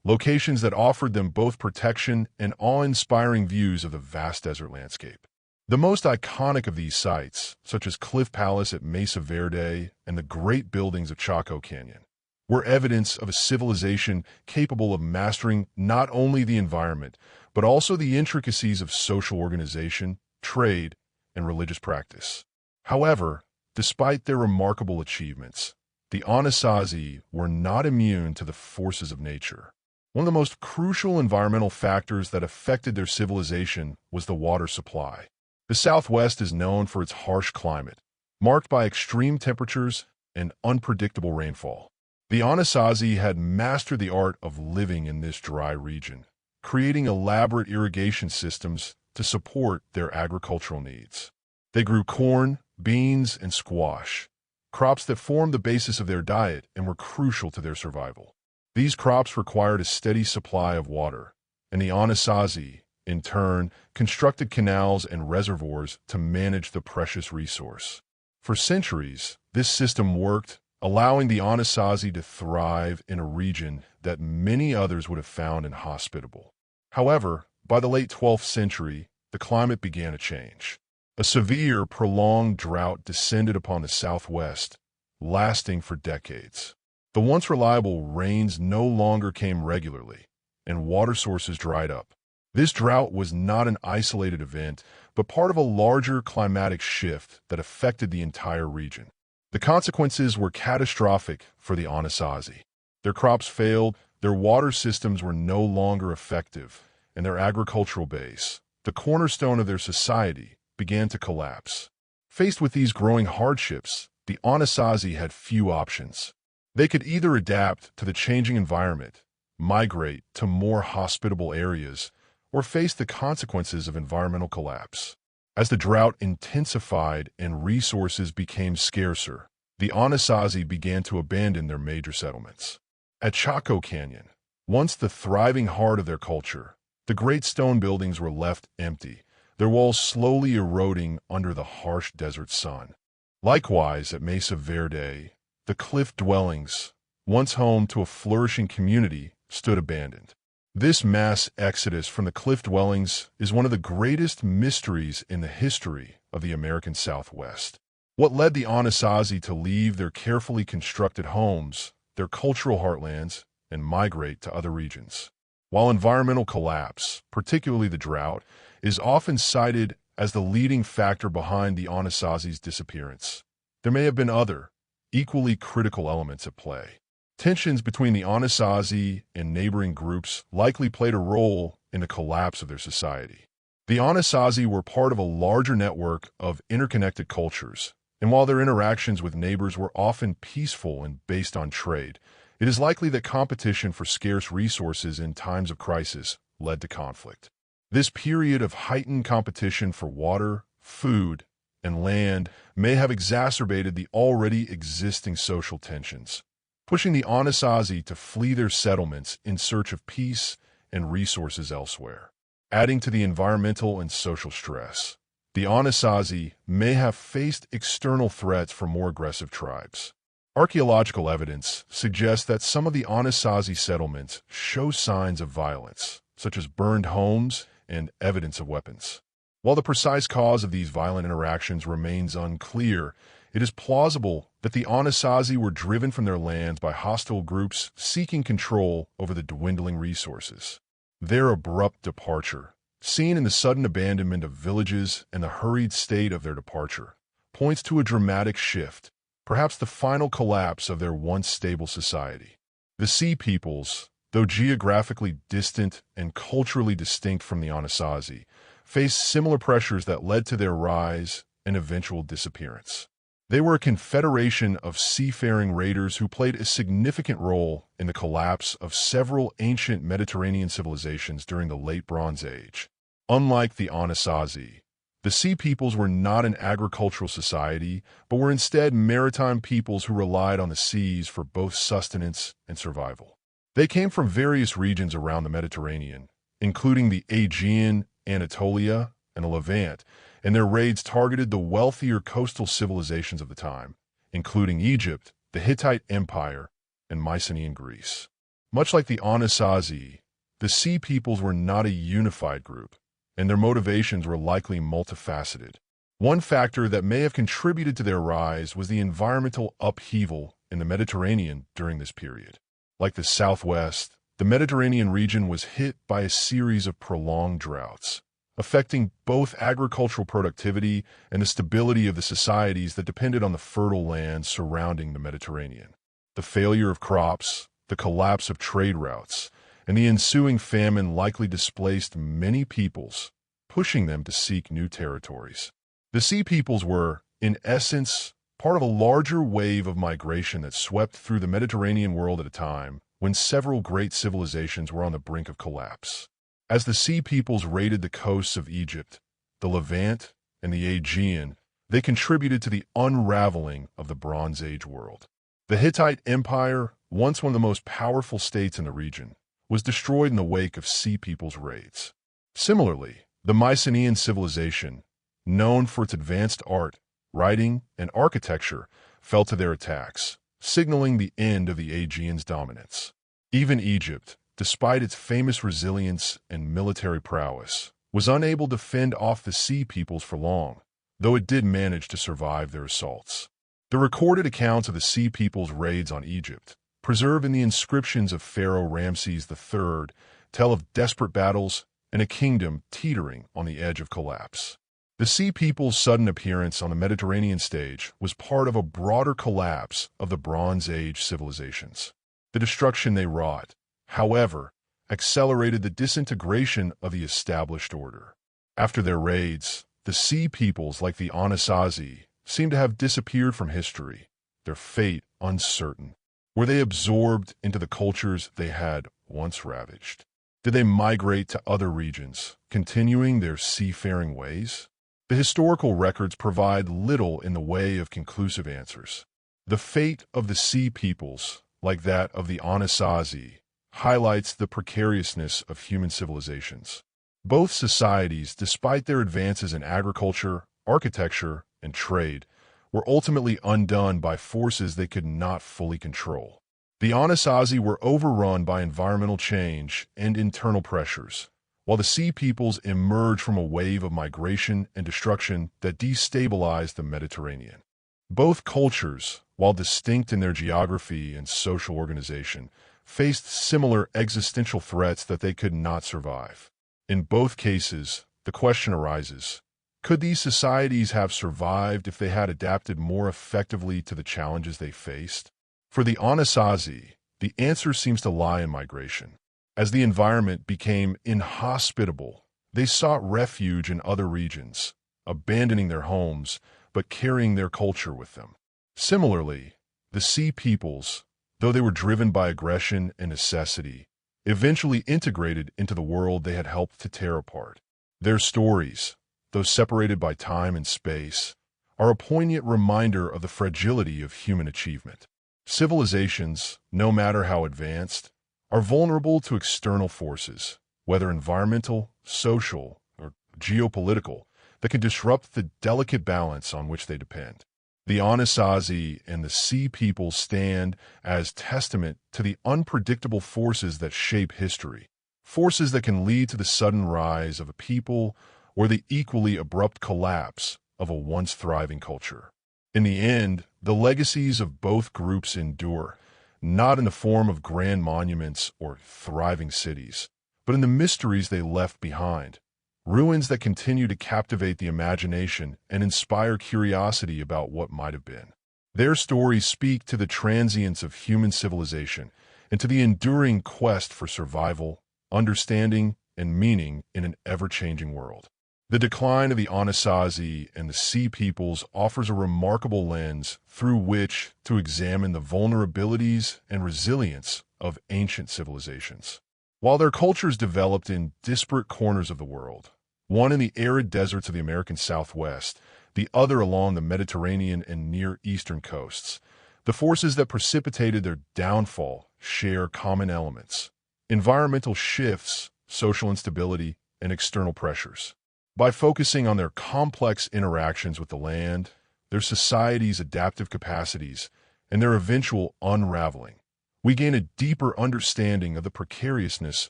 locations that offered them both protection and awe-inspiring views of the vast desert landscape. The most iconic of these sites, such as Cliff Palace at Mesa Verde and the great buildings of Chaco Canyon, were evidence of a civilization capable of mastering not only the environment, but also the intricacies of social organization, trade, and religious practice. However, despite their remarkable achievements, the Anasazi were not immune to the forces of nature. One of the most crucial environmental factors that affected their civilization was the water supply. The Southwest is known for its harsh climate, marked by extreme temperatures and unpredictable rainfall. The Anasazi had mastered the art of living in this dry region, creating elaborate irrigation systems to support their agricultural needs. They grew corn, beans, and squash, crops that formed the basis of their diet and were crucial to their survival. These crops required a steady supply of water, and the Anasazi, in turn, constructed canals and reservoirs to manage the precious resource. For centuries, this system worked, allowing the Anasazi to thrive in a region that many others would have found inhospitable. However, by the late 12th century, the climate began to change. A severe, prolonged drought descended upon the Southwest, lasting for decades. The once reliable rains no longer came regularly, and water sources dried up. This drought was not an isolated event, but part of a larger climatic shift that affected the entire region. The consequences were catastrophic for the Anasazi. Their crops failed, their water systems were no longer effective, and their agricultural base, the cornerstone of their society, began to collapse. Faced with these growing hardships, the Anasazi had few options. They could either adapt to the changing environment, migrate to more hospitable areas, or face the consequences of environmental collapse. As the drought intensified and resources became scarcer, the Anasazi began to abandon their major settlements. At Chaco Canyon, once the thriving heart of their culture, the great stone buildings were left empty, their walls slowly eroding under the harsh desert sun. Likewise, at Mesa Verde, the cliff dwellings, once home to a flourishing community, stood abandoned. This mass exodus from the cliff dwellings is one of the greatest mysteries in the history of the American Southwest. What led the Anasazi to leave their carefully constructed homes, their cultural heartlands, and migrate to other regions? While environmental collapse, particularly the drought, is often cited as the leading factor behind the Anasazi's disappearance, there may have been other, equally critical elements at play. Tensions between the Anasazi and neighboring groups likely played a role in the collapse of their society. The Anasazi were part of a larger network of interconnected cultures, and while their interactions with neighbors were often peaceful and based on trade, it is likely that competition for scarce resources in times of crisis led to conflict. This period of heightened competition for water, food, and land may have exacerbated the already existing social tensions, pushing the Anasazi to flee their settlements in search of peace and resources elsewhere. Adding to the environmental and social stress, the Anasazi may have faced external threats from more aggressive tribes. Archaeological evidence suggests that some of the Anasazi settlements show signs of violence, such as burned homes and evidence of weapons. While the precise cause of these violent interactions remains unclear, it is plausible that the Anasazi were driven from their lands by hostile groups seeking control over the dwindling resources. Their abrupt departure, seen in the sudden abandonment of villages and the hurried state of their departure, points to a dramatic shift, perhaps the final collapse of their once stable society. The Sea Peoples, though geographically distant and culturally distinct from the Anasazi, faced similar pressures that led to their rise and eventual disappearance. They were a confederation of seafaring raiders who played a significant role in the collapse of several ancient Mediterranean civilizations during the Late Bronze Age. Unlike the Anasazi, the Sea Peoples were not an agricultural society, but were instead maritime peoples who relied on the seas for both sustenance and survival. They came from various regions around the Mediterranean, including the Aegean, Anatolia, and the Levant, and their raids targeted the wealthier coastal civilizations of the time, including Egypt, the Hittite Empire, and Mycenaean Greece. Much like the Anasazi, the Sea Peoples were not a unified group, and their motivations were likely multifaceted. One factor that may have contributed to their rise was the environmental upheaval in the Mediterranean during this period. Like the Southwest, the Mediterranean region was hit by a series of prolonged droughts, affecting both agricultural productivity and the stability of the societies that depended on the fertile lands surrounding the Mediterranean. The failure of crops, the collapse of trade routes, and the ensuing famine likely displaced many peoples, pushing them to seek new territories. The Sea Peoples were, in essence, part of a larger wave of migration that swept through the Mediterranean world at a time when several great civilizations were on the brink of collapse. As the Sea Peoples raided the coasts of Egypt, the Levant, and the Aegean, they contributed to the unraveling of the Bronze Age world. The Hittite Empire, once one of the most powerful states in the region, was destroyed in the wake of Sea Peoples' raids. Similarly, the Mycenaean civilization, known for its advanced art, writing, and architecture, fell to their attacks, signaling the end of the Aegeans' dominance. Even Egypt, despite its famous resilience and military prowess, was unable to fend off the Sea Peoples for long, though it did manage to survive their assaults. The recorded accounts of the Sea Peoples' raids on Egypt, preserved in the inscriptions of Pharaoh Ramses III, tell of desperate battles and a kingdom teetering on the edge of collapse. The Sea Peoples' sudden appearance on the Mediterranean stage was part of a broader collapse of the Bronze Age civilizations. The destruction they wrought, however, accelerated the disintegration of the established order. After their raids, the Sea Peoples, like the Anasazi, seemed to have disappeared from history, their fate uncertain. Were they absorbed into the cultures they had once ravaged? Did they migrate to other regions, continuing their seafaring ways? The historical records provide little in the way of conclusive answers. The fate of the Sea Peoples, like that of the Anasazi, highlights the precariousness of human civilizations. Both societies, despite their advances in agriculture, architecture, and trade, were ultimately undone by forces they could not fully control. The Anasazi were overrun by environmental change and internal pressures, while the Sea Peoples emerged from a wave of migration and destruction that destabilized the Mediterranean. Both cultures, while distinct in their geography and social organization, faced similar existential threats that they could not survive. In both cases, the question arises, could these societies have survived if they had adapted more effectively to the challenges they faced? For the Anasazi, the answer seems to lie in migration. As the environment became inhospitable, they sought refuge in other regions, abandoning their homes but carrying their culture with them. Similarly, the Sea Peoples, though they were driven by aggression and necessity, eventually integrated into the world they had helped to tear apart. Their stories, though separated by time and space, are a poignant reminder of the fragility of human achievement. Civilizations, no matter how advanced, are vulnerable to external forces, whether environmental, social, or geopolitical, that can disrupt the delicate balance on which they depend. The Anasazi and the Sea Peoples stand as testament to the unpredictable forces that shape history, forces that can lead to the sudden rise of a people or the equally abrupt collapse of a once thriving culture. In the end, the legacies of both groups endure, not in the form of grand monuments or thriving cities, but in the mysteries they left behind, ruins that continue to captivate the imagination and inspire curiosity about what might have been. Their stories speak to the transience of human civilization and to the enduring quest for survival, understanding, and meaning in an ever-changing world. The decline of the Anasazi and the Sea Peoples offers a remarkable lens through which to examine the vulnerabilities and resilience of ancient civilizations. While their cultures developed in disparate corners of the world, one in the arid deserts of the American Southwest, the other along the Mediterranean and Near Eastern coasts, the forces that precipitated their downfall share common elements: environmental shifts, social instability, and external pressures. By focusing on their complex interactions with the land, their society's adaptive capacities, and their eventual unraveling, we gain a deeper understanding of the precariousness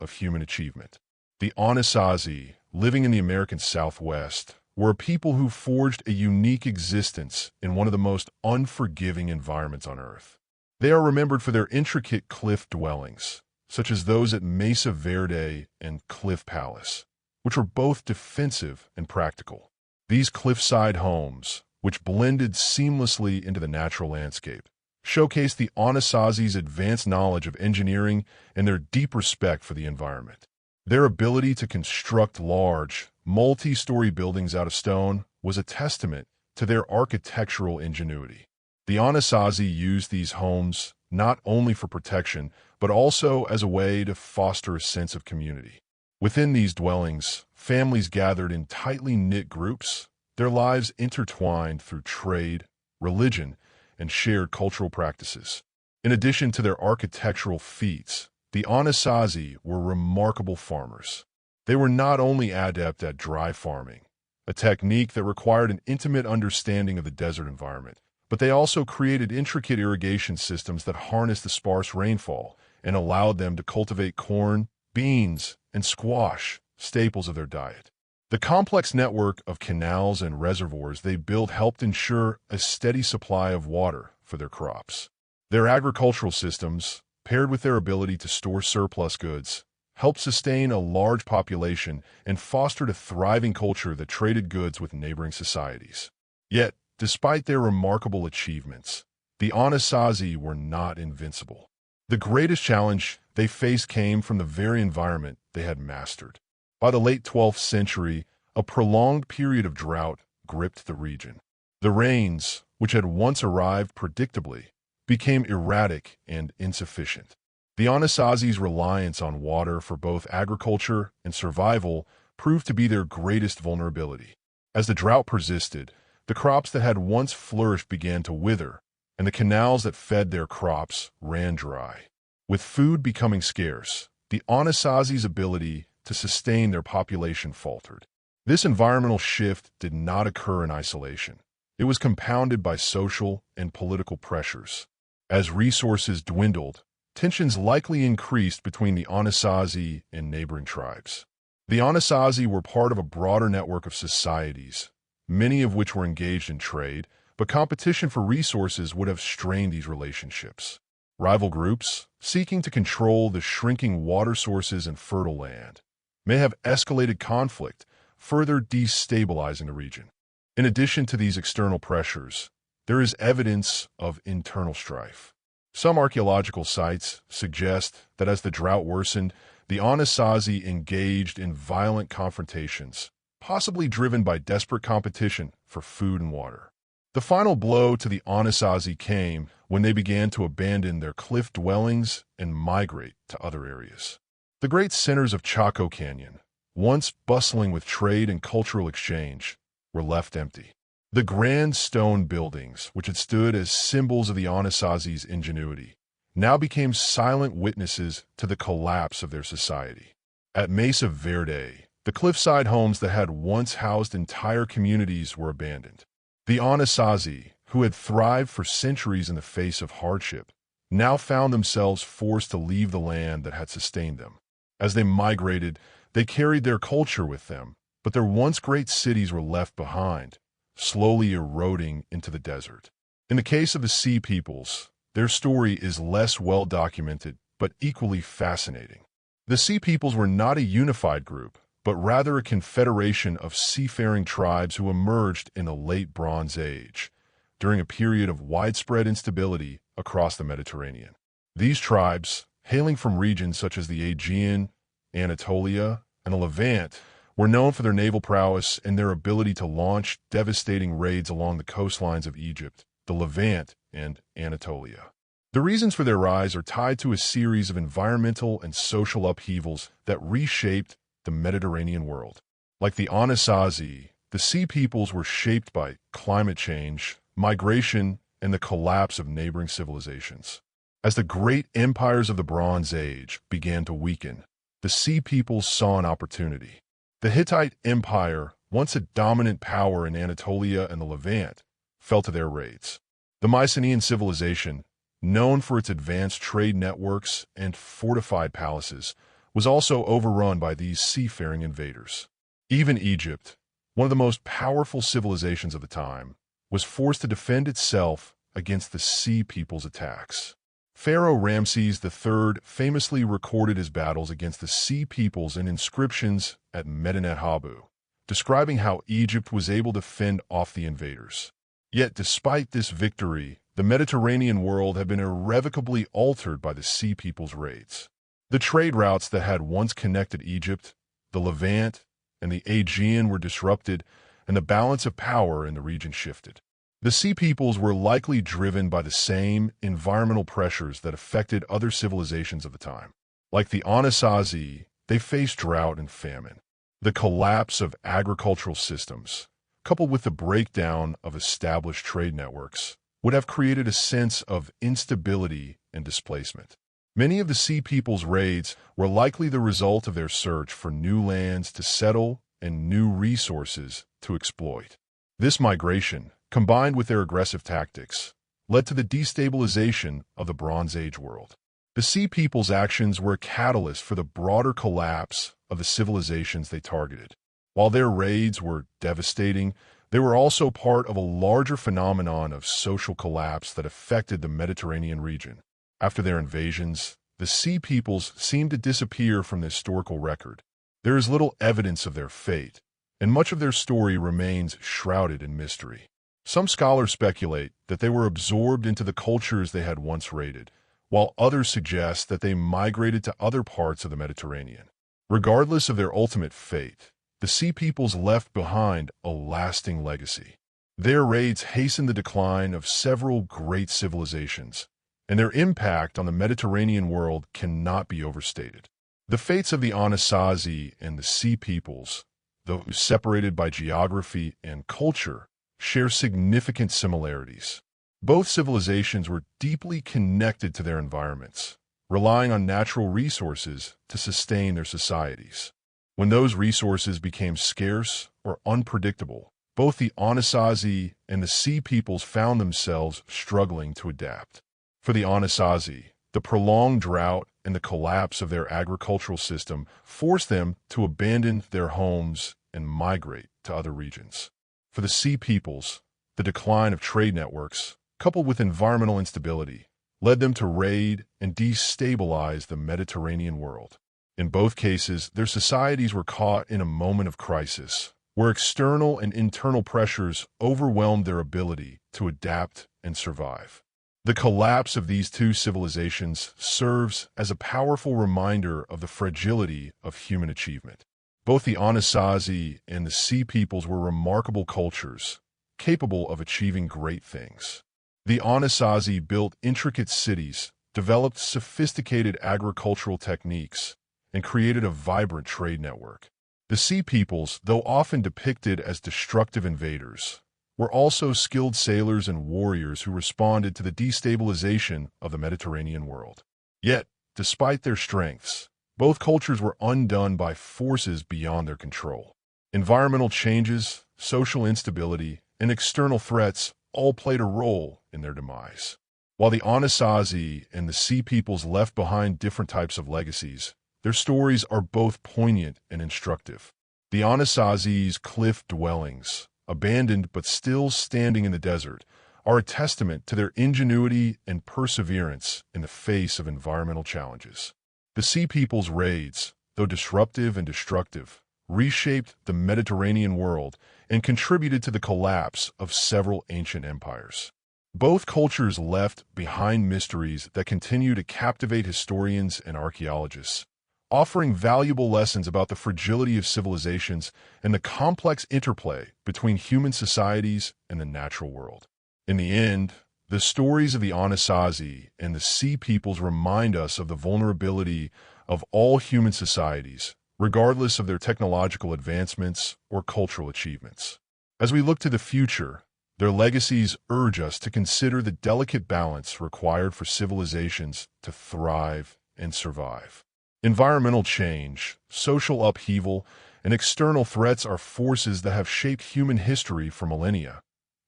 of human achievement. The Anasazi, living in the American Southwest, were a people who forged a unique existence in one of the most unforgiving environments on Earth. They are remembered for their intricate cliff dwellings, such as those at Mesa Verde and Cliff Palace, which were both defensive and practical. These cliffside homes, which blended seamlessly into the natural landscape, showcase the Anasazi's advanced knowledge of engineering and their deep respect for the environment. Their ability to construct large, multi-story buildings out of stone was a testament to their architectural ingenuity. The Anasazi used these homes not only for protection, but also as a way to foster a sense of community. Within these dwellings, families gathered in tightly knit groups, their lives intertwined through trade, religion, and shared cultural practices. In addition to their architectural feats, the Anasazi were remarkable farmers. They were not only adept at dry farming, a technique that required an intimate understanding of the desert environment, but they also created intricate irrigation systems that harnessed the sparse rainfall and allowed them to cultivate corn, beans, and squash, staples of their diet. The complex network of canals and reservoirs they built helped ensure a steady supply of water for their crops. Their agricultural systems, paired with their ability to store surplus goods, helped sustain a large population and fostered a thriving culture that traded goods with neighboring societies. Yet, despite their remarkable achievements, the Anasazi were not invincible. The greatest challenge they faced came from the very environment they had mastered. By the late 12th century, a prolonged period of drought gripped the region. The rains, which had once arrived predictably, became erratic and insufficient. The Anasazi's reliance on water for both agriculture and survival proved to be their greatest vulnerability. As the drought persisted, the crops that had once flourished began to wither, and the canals that fed their crops ran dry. With food becoming scarce, the Anasazi's ability to sustain their population faltered. This environmental shift did not occur in isolation. It was compounded by social and political pressures. As resources dwindled, tensions likely increased between the Anasazi and neighboring tribes. The Anasazi were part of a broader network of societies, many of which were engaged in trade, but competition for resources would have strained these relationships. Rival groups, seeking to control the shrinking water sources and fertile land, may have escalated conflict, further destabilizing the region. In addition to these external pressures, there is evidence of internal strife. Some archaeological sites suggest that as the drought worsened, the Anasazi engaged in violent confrontations, possibly driven by desperate competition for food and water. The final blow to the Anasazi came when they began to abandon their cliff dwellings and migrate to other areas. The great centers of Chaco Canyon, once bustling with trade and cultural exchange, were left empty. The grand stone buildings, which had stood as symbols of the Anasazi's ingenuity, now became silent witnesses to the collapse of their society. At Mesa Verde, the cliffside homes that had once housed entire communities were abandoned. The Anasazi, who had thrived for centuries in the face of hardship, now found themselves forced to leave the land that had sustained them. As they migrated, they carried their culture with them, but their once great cities were left behind, slowly eroding into the desert. In the case of the Sea Peoples, their story is less well documented, but equally fascinating. The Sea Peoples were not a unified group, but rather a confederation of seafaring tribes who emerged in the late Bronze Age, during a period of widespread instability across the Mediterranean. These tribes, hailing from regions such as the Aegean, Anatolia, and the Levant, were known for their naval prowess and their ability to launch devastating raids along the coastlines of Egypt, the Levant, and Anatolia. The reasons for their rise are tied to a series of environmental and social upheavals that reshaped the Mediterranean world. Like the Anasazi, the Sea Peoples were shaped by climate change, migration, and the collapse of neighboring civilizations. As the great empires of the Bronze Age began to weaken, the Sea Peoples saw an opportunity. The Hittite Empire, once a dominant power in Anatolia and the Levant, fell to their raids. The Mycenaean civilization, known for its advanced trade networks and fortified palaces, was also overrun by these seafaring invaders. Even Egypt, one of the most powerful civilizations of the time, was forced to defend itself against the Sea Peoples' attacks. Pharaoh Ramses III famously recorded his battles against the Sea Peoples in inscriptions at Medinet Habu, describing how Egypt was able to fend off the invaders. Yet despite this victory, the Mediterranean world had been irrevocably altered by the Sea Peoples' raids. The trade routes that had once connected Egypt, the Levant, and the Aegean were disrupted, and the balance of power in the region shifted. The Sea Peoples were likely driven by the same environmental pressures that affected other civilizations of the time. Like the Anasazi, they faced drought and famine. The collapse of agricultural systems, coupled with the breakdown of established trade networks, would have created a sense of instability and displacement. Many of the Sea Peoples' raids were likely the result of their search for new lands to settle and new resources to exploit. This migration, combined with their aggressive tactics, led to the destabilization of the Bronze Age world. The Sea Peoples' actions were a catalyst for the broader collapse of the civilizations they targeted. While their raids were devastating, they were also part of a larger phenomenon of social collapse that affected the Mediterranean region. After their invasions, the Sea Peoples seemed to disappear from the historical record. There is little evidence of their fate, and much of their story remains shrouded in mystery. Some scholars speculate that they were absorbed into the cultures they had once raided, while others suggest that they migrated to other parts of the Mediterranean. Regardless of their ultimate fate, the Sea Peoples left behind a lasting legacy. Their raids hastened the decline of several great civilizations, and their impact on the Mediterranean world cannot be overstated. The fates of the Anasazi and the Sea Peoples, though separated by geography and culture, share significant similarities. Both civilizations were deeply connected to their environments, relying on natural resources to sustain their societies. When those resources became scarce or unpredictable, both the Anasazi and the Sea Peoples found themselves struggling to adapt. For the Anasazi, the prolonged drought and the collapse of their agricultural system forced them to abandon their homes and migrate to other regions. For the Sea Peoples, the decline of trade networks, coupled with environmental instability, led them to raid and destabilize the Mediterranean world. In both cases, their societies were caught in a moment of crisis, where external and internal pressures overwhelmed their ability to adapt and survive. The collapse of these two civilizations serves as a powerful reminder of the fragility of human achievement. Both the Anasazi and the Sea Peoples were remarkable cultures, capable of achieving great things. The Anasazi built intricate cities, developed sophisticated agricultural techniques, and created a vibrant trade network. The Sea Peoples, though often depicted as destructive invaders, were also skilled sailors and warriors who responded to the destabilization of the Mediterranean world. Yet, despite their strengths, both cultures were undone by forces beyond their control. Environmental changes, social instability, and external threats all played a role in their demise. While the Anasazi and the Sea Peoples left behind different types of legacies, their stories are both poignant and instructive. The Anasazi's cliff dwellings, abandoned but still standing in the desert, are a testament to their ingenuity and perseverance in the face of environmental challenges. The Sea Peoples' raids, though disruptive and destructive, reshaped the Mediterranean world and contributed to the collapse of several ancient empires. Both cultures left behind mysteries that continue to captivate historians and archaeologists, offering valuable lessons about the fragility of civilizations and the complex interplay between human societies and the natural world. In the end, the stories of the Anasazi and the Sea Peoples remind us of the vulnerability of all human societies, regardless of their technological advancements or cultural achievements. As we look to the future, their legacies urge us to consider the delicate balance required for civilizations to thrive and survive. Environmental change, social upheaval, and external threats are forces that have shaped human history for millennia,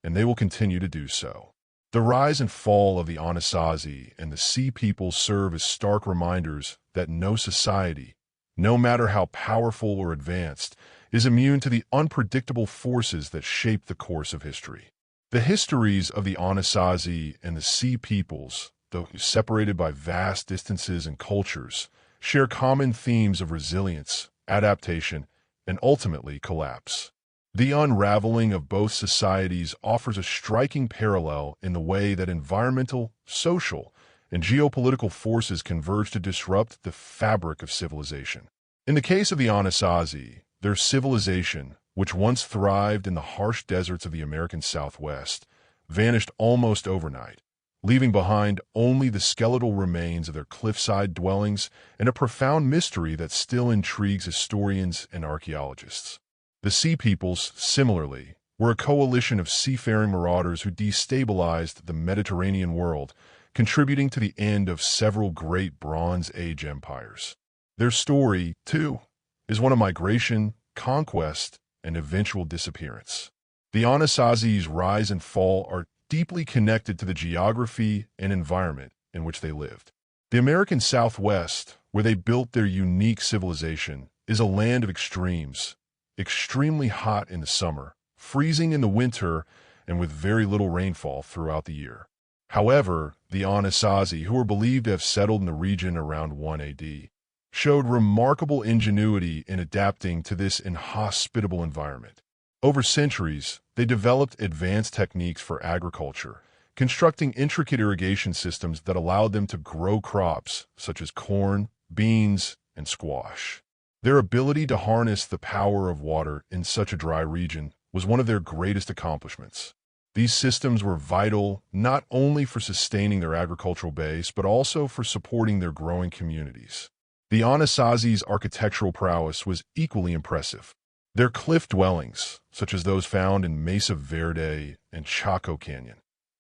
and they will continue to do so. The rise and fall of the Anasazi and the Sea Peoples serve as stark reminders that no society, no matter how powerful or advanced, is immune to the unpredictable forces that shape the course of history. The histories of the Anasazi and the Sea Peoples, though separated by vast distances and cultures, share common themes of resilience, adaptation, and ultimately collapse. The unraveling of both societies offers a striking parallel in the way that environmental, social, and geopolitical forces converge to disrupt the fabric of civilization. In the case of the Anasazi, Their civilization, which once thrived in the harsh deserts of the American Southwest, vanished almost overnight, leaving behind only the skeletal remains of their cliffside dwellings and a profound mystery that still intrigues historians and archaeologists. The Sea Peoples, similarly, were a coalition of seafaring marauders who destabilized the Mediterranean world, contributing to the end of several great Bronze Age empires. Their story, too, is one of migration, conquest, and eventual disappearance. The Anasazi's rise and fall are deeply connected to the geography and environment in which they lived. The American Southwest, where they built their unique civilization, is a land of extremes, extremely hot in the summer, freezing in the winter, and with very little rainfall throughout the year. However, the Anasazi, who were believed to have settled in the region around 1 AD, showed remarkable ingenuity in adapting to this inhospitable environment. Over centuries, they developed advanced techniques for agriculture, constructing intricate irrigation systems that allowed them to grow crops such as corn, beans, and squash. Their ability to harness the power of water in such a dry region was one of their greatest accomplishments. These systems were vital not only for sustaining their agricultural base, but also for supporting their growing communities. The Anasazi's architectural prowess was equally impressive. Their cliff dwellings, such as those found in Mesa Verde and Chaco Canyon,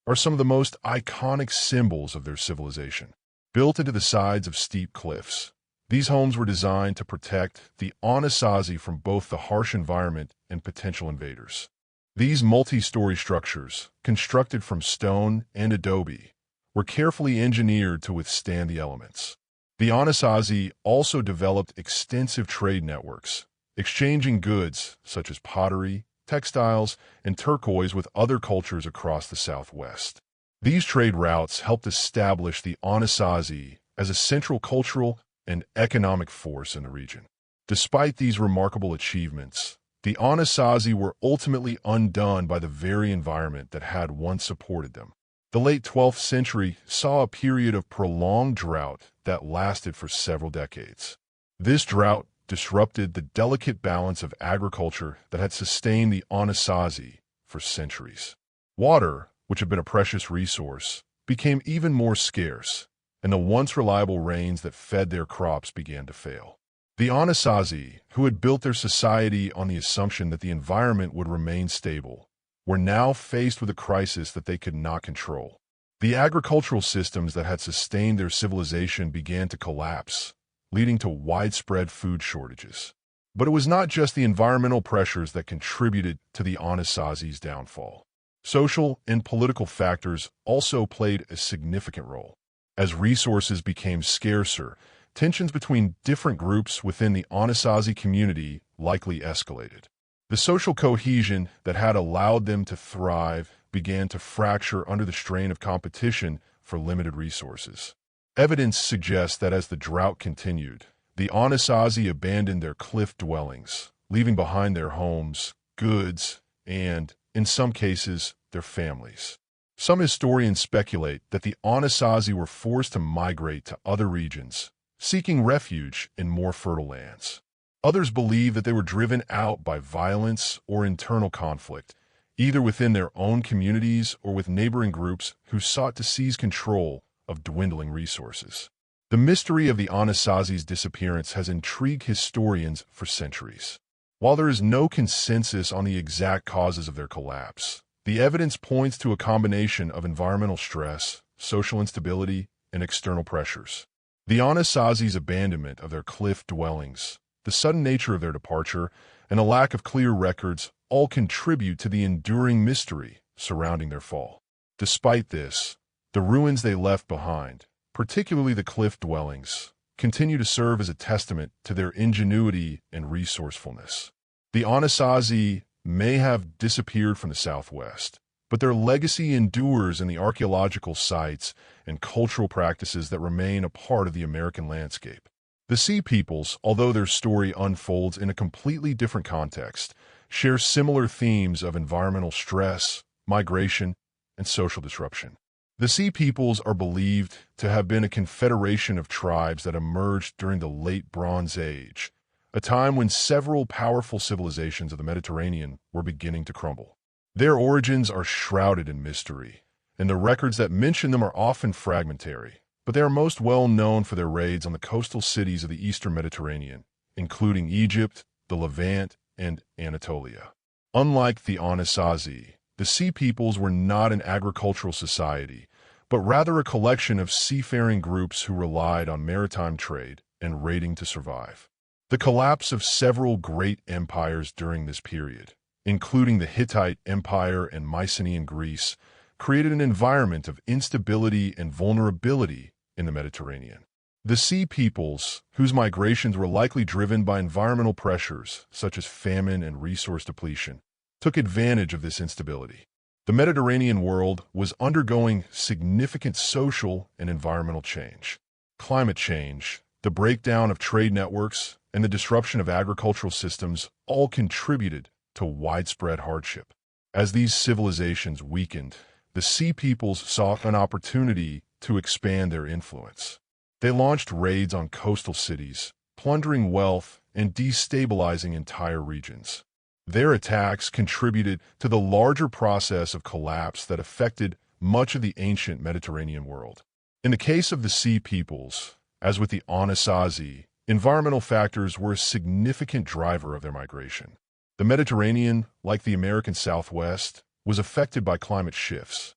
are some of the most iconic symbols of their civilization. Built into the sides of steep cliffs, these homes were designed to protect the Anasazi from both the harsh environment and potential invaders. These multi-story structures, constructed from stone and adobe, were carefully engineered to withstand the elements. The Anasazi also developed extensive trade networks, exchanging goods such as pottery, textiles, and turquoise with other cultures across the Southwest. These trade routes helped establish the Anasazi as a central cultural and economic force in the region. Despite these remarkable achievements, the Anasazi were ultimately undone by the very environment that had once supported them. The late 12th century saw a period of prolonged drought that lasted for several decades. This drought disrupted the delicate balance of agriculture that had sustained the Anasazi for centuries. Water, which had been a precious resource, became even more scarce, and the once reliable rains that fed their crops began to fail. The Anasazi, who had built their society on the assumption that the environment would remain stable, were now faced with a crisis that they could not control. The agricultural systems that had sustained their civilization began to collapse, leading to widespread food shortages. But it was not just the environmental pressures that contributed to the Anasazi's downfall. Social and political factors also played a significant role. As resources became scarcer, tensions between different groups within the Anasazi community likely escalated. The social cohesion that had allowed them to thrive began to fracture under the strain of competition for limited resources. Evidence suggests that as the drought continued, the Anasazi abandoned their cliff dwellings, leaving behind their homes, goods, and, in some cases, their families. Some historians speculate that the Anasazi were forced to migrate to other regions, seeking refuge in more fertile lands. Others believe that they were driven out by violence or internal conflict, either within their own communities or with neighboring groups who sought to seize control of dwindling resources. The mystery of the Anasazi's disappearance has intrigued historians for centuries. While there is no consensus on the exact causes of their collapse, the evidence points to a combination of environmental stress, social instability, and external pressures. The Anasazi's abandonment of their cliff dwellings, the sudden nature of their departure, and a lack of clear records all contribute to the enduring mystery surrounding their fall. Despite this, the ruins they left behind, particularly the cliff dwellings, continue to serve as a testament to their ingenuity and resourcefulness. The Anasazi may have disappeared from the Southwest, but their legacy endures in the archaeological sites and cultural practices that remain a part of the American landscape. The Sea Peoples, although their story unfolds in a completely different context, share similar themes of environmental stress, migration, and social disruption. The Sea Peoples are believed to have been a confederation of tribes that emerged during the late Bronze Age, a time when several powerful civilizations of the Mediterranean were beginning to crumble. Their origins are shrouded in mystery, and the records that mention them are often fragmentary, but they are most well known for their raids on the coastal cities of the eastern Mediterranean, including Egypt, the Levant, and Anatolia. Unlike the Anasazi, the Sea Peoples were not an agricultural society, but rather a collection of seafaring groups who relied on maritime trade and raiding to survive. The collapse of several great empires during this period, including the Hittite Empire and Mycenaean Greece, created an environment of instability and vulnerability in the Mediterranean. The Sea Peoples, whose migrations were likely driven by environmental pressures such as famine and resource depletion, took advantage of this instability. The Mediterranean world was undergoing significant social and environmental change. Climate change, the breakdown of trade networks, and the disruption of agricultural systems all contributed to widespread hardship. As these civilizations weakened, the Sea Peoples saw an opportunity to expand their influence. They launched raids on coastal cities, plundering wealth and destabilizing entire regions. Their attacks contributed to the larger process of collapse that affected much of the ancient Mediterranean world. In the case of the Sea Peoples, as with the Anasazi, environmental factors were a significant driver of their migration. The Mediterranean, like the American Southwest, was affected by climate shifts.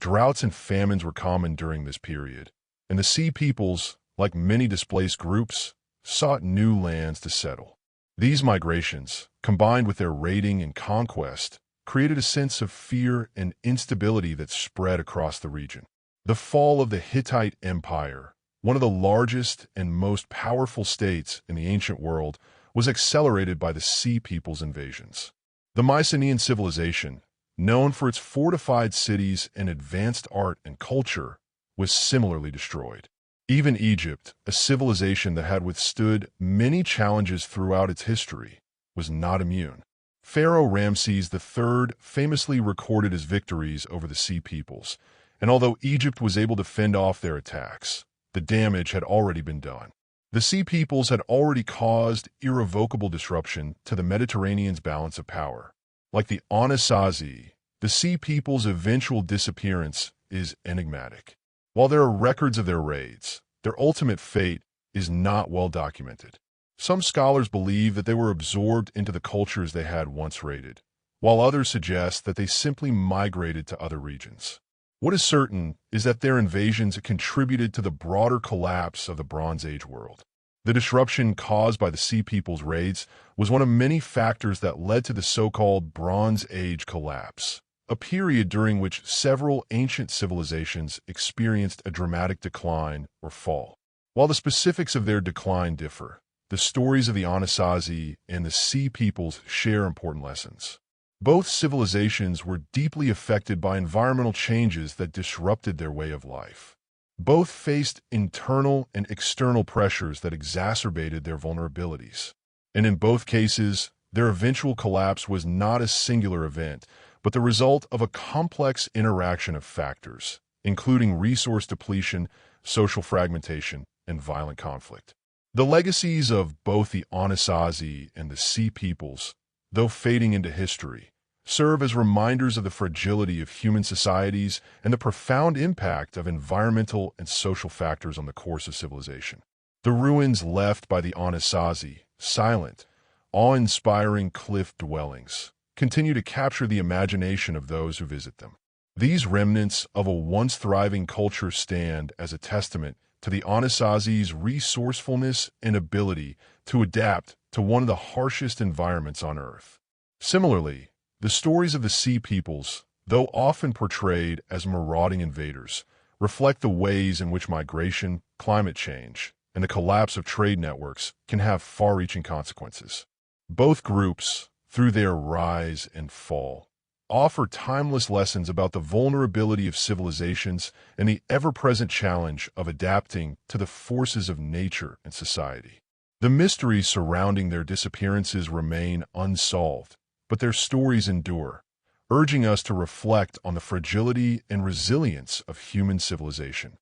Droughts and famines were common during this period, and the Sea Peoples, like many displaced groups, sought new lands to settle. These migrations, combined with their raiding and conquest, created a sense of fear and instability that spread across the region. The fall of the Hittite Empire, one of the largest and most powerful states in the ancient world, was accelerated by the Sea Peoples' invasions. The Mycenaean civilization, known for its fortified cities and advanced art and culture, was similarly destroyed. Even Egypt, a civilization that had withstood many challenges throughout its history, was not immune. Pharaoh Ramses III famously recorded his victories over the Sea Peoples, and although Egypt was able to fend off their attacks, the damage had already been done. The Sea Peoples had already caused irrevocable disruption to the Mediterranean's balance of power. Like the Anasazi, the Sea Peoples' eventual disappearance is enigmatic. While there are records of their raids, their ultimate fate is not well documented. Some scholars believe that they were absorbed into the cultures they had once raided, while others suggest that they simply migrated to other regions. What is certain is that their invasions contributed to the broader collapse of the Bronze Age world. The disruption caused by the Sea Peoples' raids was one of many factors that led to the so-called Bronze Age collapse, a period during which several ancient civilizations experienced a dramatic decline or fall. While the specifics of their decline differ, the stories of the Anasazi and the Sea Peoples share important lessons. Both civilizations were deeply affected by environmental changes that disrupted their way of life. Both faced internal and external pressures that exacerbated their vulnerabilities. And in both cases, their eventual collapse was not a singular event, but the result of a complex interaction of factors, including resource depletion, social fragmentation, and violent conflict. The legacies of both the Anasazi and the Sea Peoples, though fading into history, serve as reminders of the fragility of human societies and the profound impact of environmental and social factors on the course of civilization. The ruins left by the Anasazi, silent, awe-inspiring cliff dwellings, continue to capture the imagination of those who visit them. These remnants of a once thriving culture stand as a testament to the Anasazi's resourcefulness and ability to adapt to one of the harshest environments on Earth. Similarly, the stories of the Sea Peoples, though often portrayed as marauding invaders, reflect the ways in which migration, climate change, and the collapse of trade networks can have far-reaching consequences. Both groups, through their rise and fall, offer timeless lessons about the vulnerability of civilizations and the ever-present challenge of adapting to the forces of nature and society. The mysteries surrounding their disappearances remain unsolved, but their stories endure, urging us to reflect on the fragility and resilience of human civilization.